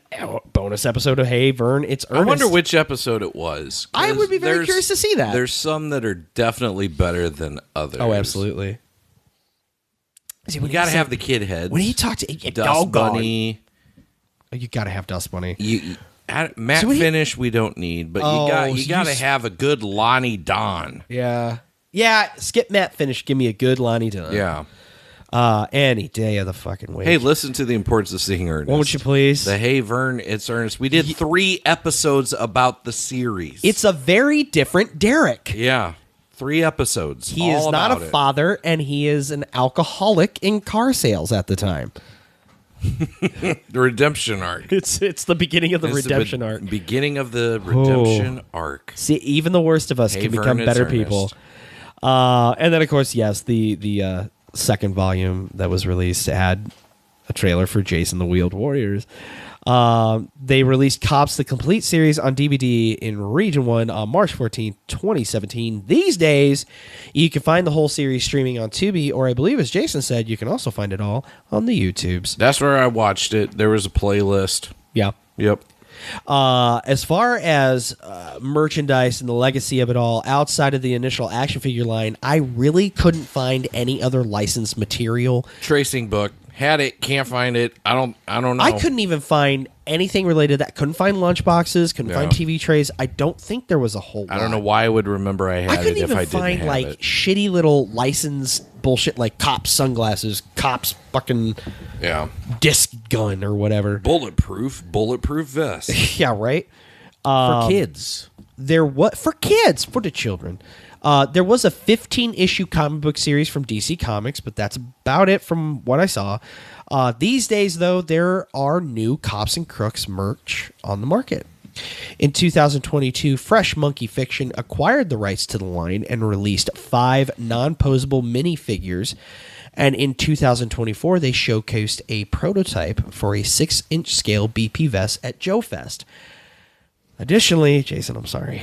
bonus episode of Hey Vern, It's Ernest. I wonder which episode it was. I would be very curious to see that. There's some that are definitely better than others. Oh, absolutely. See, we got to have the kid heads. When he talked to Dust Bunny. You got to have Dust Bunny. Matt Finish we don't need, but you got to have a good Lonnie Don. Yeah. Yeah, skip Matt Finish. Give me a good Lonnie Don. Yeah. Any day of the fucking week. Hey, listen to the importance of seeing Ernest. Won't you please? The Hey Vern, It's Ernest. We did 3 episodes about the series. It's a very different Derek. Yeah. 3 episodes. He is not a father, and he is an alcoholic in car sales at the time. The redemption arc. It's the beginning of the redemption arc. Beginning of the redemption arc. See, even the worst of us can become better people. And then, of course, yes, the second volume that was released had a trailer for Jason the Wheeled Warriors. They released Cops, the complete series, on DVD in Region 1 on March 14th, 2017. These days, you can find the whole series streaming on Tubi, or I believe, as Jason said, you can also find it all on the YouTubes. That's where I watched it. There was a playlist. Yeah. Yep. As far as merchandise and the legacy of it all, outside of the initial action figure line, I really couldn't find any other licensed material. Tracing book. Had it, can't find it. I don't know. I couldn't even find anything related to that. Couldn't find lunchboxes, couldn't find TV trays. I don't think there was a whole lot. I don't know why I would remember I had it if I didn't find have like it. shitty little licensed bullshit like Cops sunglasses, Cops fucking disc gun or whatever. Bulletproof vest. Yeah, right. For kids. For kids, for the children. There was a 15-issue comic book series from DC Comics, but that's about it from what I saw. These days, though, there are new Cops and Crooks merch on the market. In 2022, Fresh Monkey Fiction acquired the rights to the line and released 5 non-posable minifigures. And in 2024, they showcased a prototype for a 6-inch scale BP vest at Joe Fest. Additionally, Jason, I'm sorry.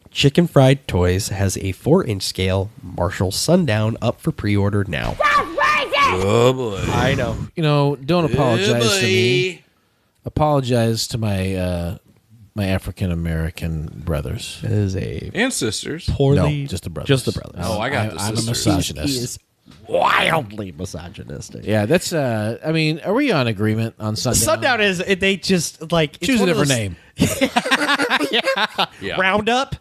Chicken Fried Toys has a 4-inch scale Marshall Sundown up for pre-order now. Oh, boy. I know. You know, don't apologize to me. Apologize to my my African American brothers. It is a and sisters. Poorly, no, just the brothers. Just the brothers. Oh, I got the I'm sisters. a misogynist. He is wildly misogynistic. Yeah, that's. I mean, are we on agreement on Sundown? Sundown is they just like choose a different name. Yeah. Roundup.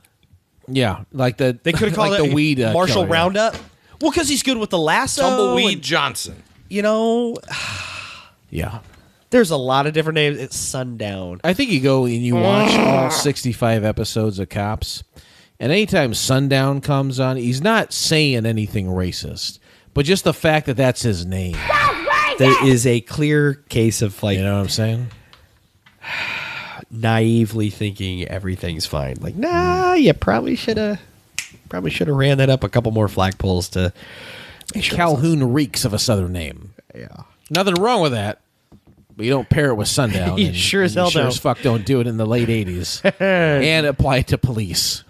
Yeah, like they could have called like it the weed Marshall killer, Roundup. Well, because he's good with the lasso. Tumbleweed and, Johnson. You know. Yeah. There's a lot of different names. It's Sundown. I think you go and you watch all 65 episodes of Cops, and anytime Sundown comes on, he's not saying anything racist, but just the fact that that's his name. There is a clear case of like, you know what I'm saying? Naively thinking everything's fine. Like, nah, you probably should have ran that up a couple more flagpoles to make sure. Calhoun reeks of a Southern name. Yeah. Nothing wrong with that. But you don't pair it with Sundown. You sure as hell don't. As fuck don't do it in the late 80s. And apply it to Police.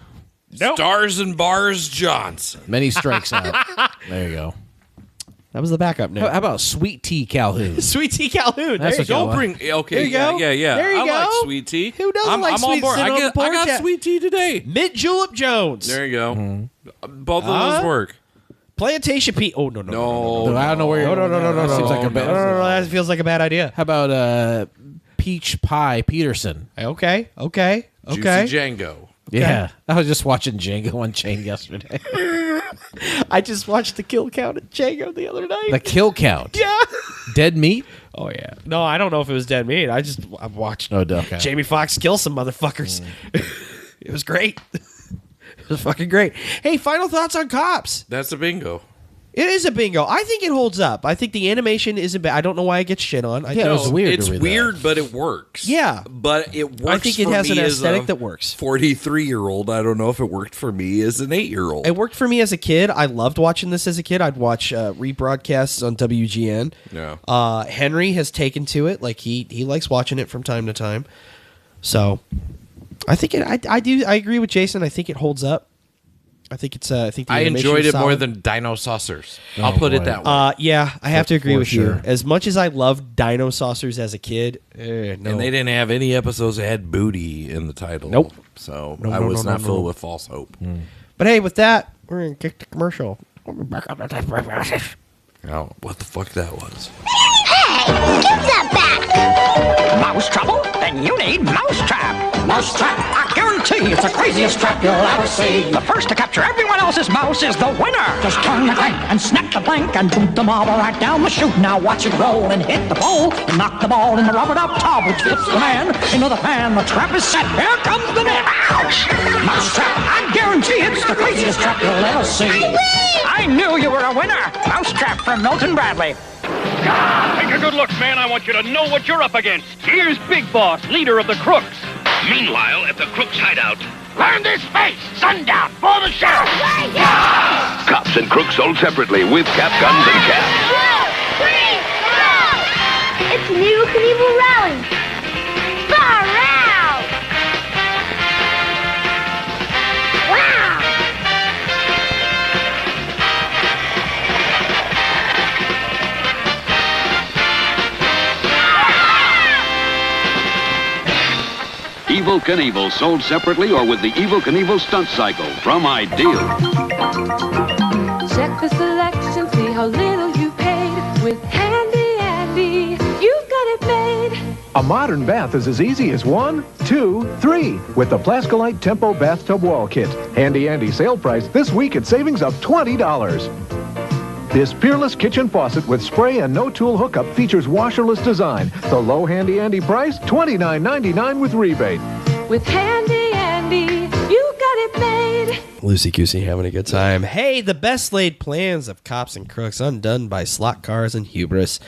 Nope. Stars and Bars Johnson. Many strikes out. There you go. That was the backup name. How about Sweet Tea Calhoun? Sweet Tea Calhoun. That's what Don't bring. Okay, There you go. yeah. There you I go. like sweet tea. Who doesn't I'm like on sweet board. sitting on the I porch? got sweet tea today. Mint Julep Jones. There you go. Both of those work. Plantation Pete. Oh, no. I don't know where you're No. Seems like a bad. No, that feels like a bad idea. How about Peach Pie Peterson? Okay. Juicy Django. Yeah. I was just watching Django Unchained yesterday. I just watched the kill count at Django the other night. The kill count? Yeah. Dead meat? Oh, yeah. No, I don't know if it was dead meat. I watched Jamie Foxx kill some motherfuckers. It was great. It was fucking great. Hey, final thoughts on Cops. That's a bingo. It is a bingo. I think it holds up. I think the animation isn't bad. I don't know why it gets shit on. It was weird. It's weird, but it works. Yeah. But it works. I think it has an aesthetic that works. 43-year-old. I don't know if it worked for me as an 8-year-old. It worked for me as a kid. I loved watching this as a kid. I'd watch rebroadcasts on WGN. Yeah. Henry has taken to it. Like he likes watching it from time to time. So I think I agree with Jason. I think it holds up. I think it's. I think the I animation enjoyed is it more solid. than Dino Saucers. I'll put it that way. Yeah, I have to agree for with sure. you. As much as I loved Dino Saucers as a kid, no. And they didn't have any episodes that had booty in the title. Nope. So No, I no, was no, not no, filled no. with false hope. But hey, with that, we're gonna kick the commercial. Oh, what the fuck that was? Hey, give that back! Mouse trouble? Then you need Mousetrap. Mousetrap, I guarantee it's the craziest trap you'll ever see. The first to capture everyone else's mouse is the winner. Just turn the crank and snap the blank and boot the marble right down the chute. Now watch it roll and hit the pole and knock the ball in the rubber duck tub, which fits the man into the pan. The trap is set. Here comes the net. Ouch! Mousetrap, I guarantee it's the craziest trap you'll ever see. I knew you were a winner. Mousetrap from Milton Bradley. Take a good look, man. I want you to know what you're up against. Here's Big Boss, leader of the Crooks. Meanwhile, at the Crooks' hideout, Learn this face! Sundown for the sheriff! Cops and Crooks sold separately with cap guns and caps. 2, 3, go! It's an Evil Knievel rally. Far out! Wow! Evel Knievel, sold separately or with the Evel Knievel stunt cycle from Ideal. Check the selection, see how little you paid. With Handy Andy, you've got it made. A modern bath is as easy as 1, 2, 3 with the Plascolite Tempo Bathtub Wall Kit. Handy Andy sale price this week at savings of $20. This peerless kitchen faucet with spray and no-tool hookup features washerless design. The low Handy Andy price, $29.99 with rebate. With Handy Andy, you got it made. Lucy Goosey having a good time. Hey, the best laid plans of cops and crooks undone by slot cars and hubris.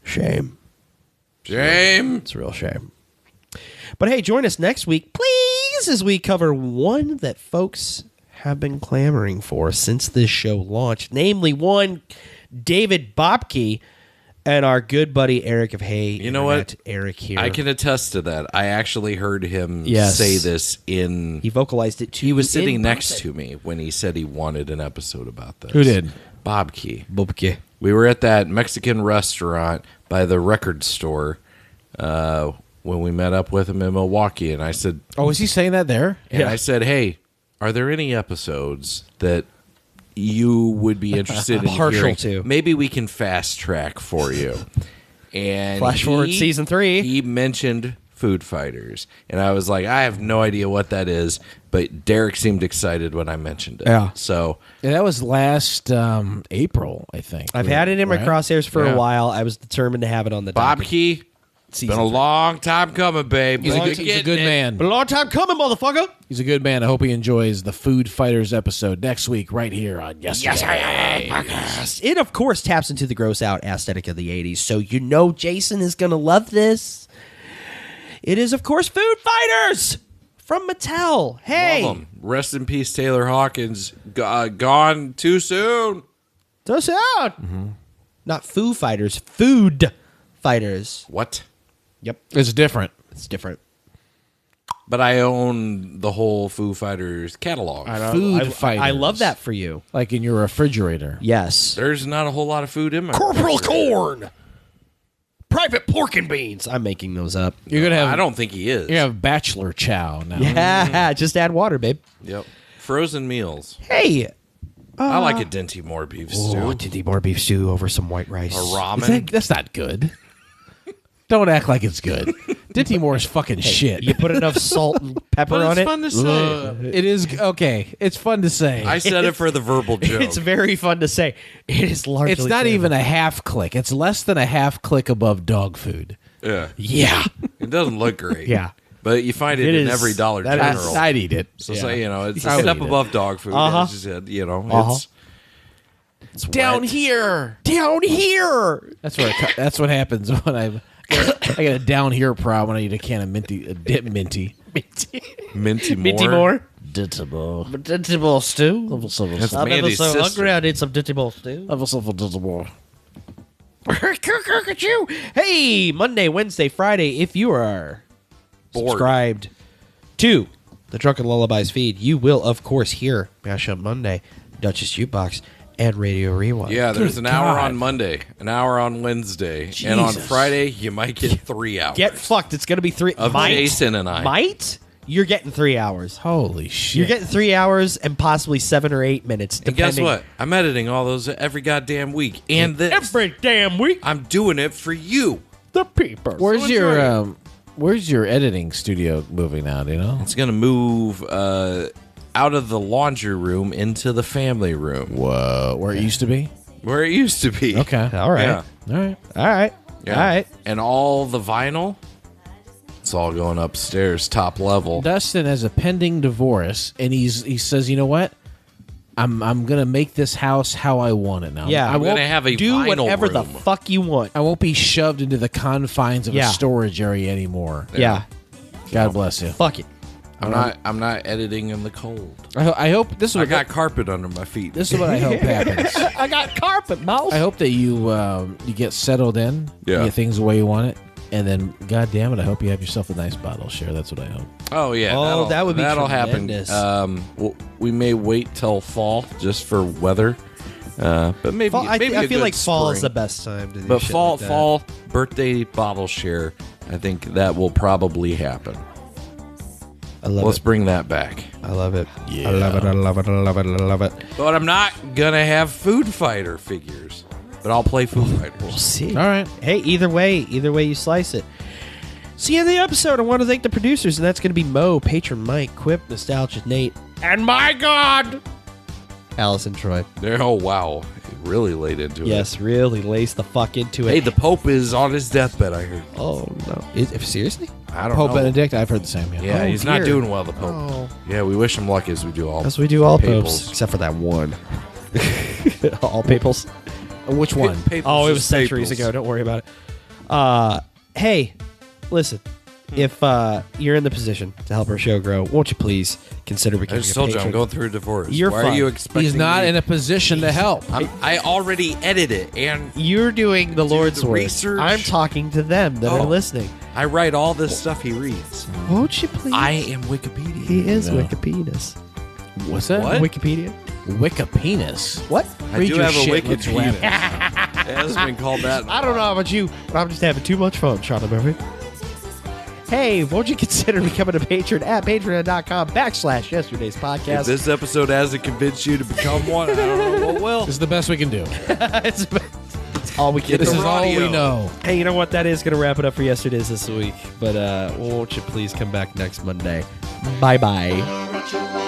Shame. Shame. It's a real shame. But hey, join us next week, please, as we cover one that folks have been clamoring for since this show launched, namely one David Bobke and our good buddy Eric of Hey. You know what? Eric here. I can attest to that. I actually heard him Yes. say this in... He vocalized it to He was sitting in next person. to me when he said he wanted an episode about this. Who did? Bobke. Bobke. We were at that Mexican restaurant by the record store when we met up with him in Milwaukee, and I said... Oh, was he saying that there? And I said, hey, are there any episodes that you would be interested in Partial hearing? to. Maybe we can fast track for you. And Flash forward season 3. He mentioned Food Fighters, and I was like, I have no idea what that is, but Derek seemed excited when I mentioned it. Yeah. So that was last April, I think. I've had it in my Right? crosshairs for Yeah. a while. I was determined to have it on the docket. Bobke, Been a long time coming, babe. He's a good man. Been a long time coming, motherfucker. He's a good man. I hope he enjoys the Food Fighters episode next week right here on Yesterdaze Podcast. It, of course, taps into the gross out aesthetic of the 80s, so you know Jason is going to love this. It is, of course, Food Fighters from Mattel. Hey. Love 'em. Rest in peace, Taylor Hawkins. Gone too soon. Too soon. Not Foo Fighters, Food Fighters. What? Yep. It's different. It's different. But I own the whole Foo Fighters catalog. Food Fighters. I love that for you. Like in your refrigerator. Yes. There's not a whole lot of food in my Corporal refrigerator. Corn. Private Pork and Beans. I'm making those up. You're gonna have. I don't think he is. You have Bachelor Chow now. Yeah, just add water, babe. Yep. Frozen meals. Hey. I like a Dinty Moore beef stew. Dinty Moore beef stew over some white rice. A ramen. That's not good. Don't act like it's good. Dinty Moore's fucking shit. You put enough salt and pepper But on it's it. fun to say. It is okay. It's fun to say. I said it for the verbal joke. It's very fun to say. It is largely. It's not even a half click. It's less than a half click above dog food. Yeah. Yeah. It doesn't look great. Yeah. But you find it It in is- every Dollar that General. is- I'd eat it. So Yeah. say, it's I a would step eat it. above dog food. Uh-huh. As you said, it's Down wet. here. Down here. That's that's what happens when I get a down here problem when I eat a can of minty. Minty Minty Moore. Moore. Ditable. Dinty Moore stew. That's I'm ever Mandy's so sister. hungry. I need some Dinty Moore stew. Hey, Monday, Wednesday, Friday. If you are Bored. subscribed to the Drunken Lullabies feed, you will, of course, hear Mashup Monday, Duchess Jukebox, and Radio Rewind. Yeah, there's Good an hour God. on Monday, an hour on Wednesday, and on Jesus. Friday you might get 3 hours. Get fucked. It's going to be 3 Of Jason and I. Might? You're getting 3 hours. Holy shit. You're getting 3 hours and possibly 7 or 8 minutes. And guess depending. what? I'm editing all those every goddamn week. And this. Every damn week. I'm doing it for you. The people. Where's So your enjoy it. Where's your editing studio moving now? Do you know? It's going to move out of the laundry room into the family room. Whoa, where it used to be. Where it used to be. Okay, All right. Yeah. all right. All right. Yeah. All right. And all the vinyl, it's all going upstairs, top level. Dustin has a pending divorce, and he says, you know what? I'm gonna make this house how I want it now. Yeah. I I'm won't going to have a Do vinyl whatever room. the fuck you want. I won't be shoved into the confines of Yeah. a storage area anymore. Yeah. God bless you. Fuck it. I'm not editing in the cold. I hope this is I what got carpet under my feet. this is what I hope happens. I got carpet, mouse. I hope that you get settled in, Yeah. you get things the way you want it, and then, God damn it, I hope you have yourself a nice bottle share. That's what I hope. Oh yeah. Oh, that would be that'll tremendous. happen. We may wait till fall just for weather, but maybe Fall, I maybe a feel good like fall is spring. the best time to do But shit fall like that. fall birthday bottle share, I think that will probably happen. I love Let's it. bring that back. I love it. Yeah. I love it. I love it. I love it. I love it. But I'm not gonna have Food Fighter figures. But I'll play Food Fighters. We'll see. All right. Hey, either way you slice it. See, in the episode, I want to thank the producers, and that's going to be Mo, Patron Mike, Quip, Nostalgia Nate, and my God, Allison Troy. Oh wow, he really laid into it. Yes, really laced the fuck into it. Hey, the Pope is on his deathbed. I heard. Oh no! Seriously? I don't Pope know. Benedict, I've heard the same. Yeah. Yeah, Oh, he's not dear. doing well. The Pope. Oh. Yeah, we wish him luck as we do all. As we do all papals. popes, except for that one. All papals. Which one? Papals Oh, it is was centuries papals. ago. Don't worry about it. Hey, listen. If you're in the position to help our show grow, won't you please consider I becoming just a told you patron? I'm going through a divorce. You're Why fine. are you expecting? He's not me? in a position to help. I already edited and You're doing the Lord's the work. research. I'm talking to them that are Oh. listening. I write all this stuff he reads. Won't you please? I am Wikipedia. He is No. Wikipedia. What's that? What? Wikipedia? Wiccapenis. What? I Read do your have a shit, let's wrap Wikipedia. it. It hasn't been called that. in a I don't know while. about you, but I'm just having too much fun, Sean Murphy. Hey, won't you consider becoming a patron at patreon.com/Yesterdaze Podcast? If this episode hasn't convinced you to become one, I don't know what will. This is the best we can do. it's all we can This do. is all we radio. know. Hey, you know what? That is going to wrap it up for Yesterday's this week. But won't you please come back next Monday? Bye-bye.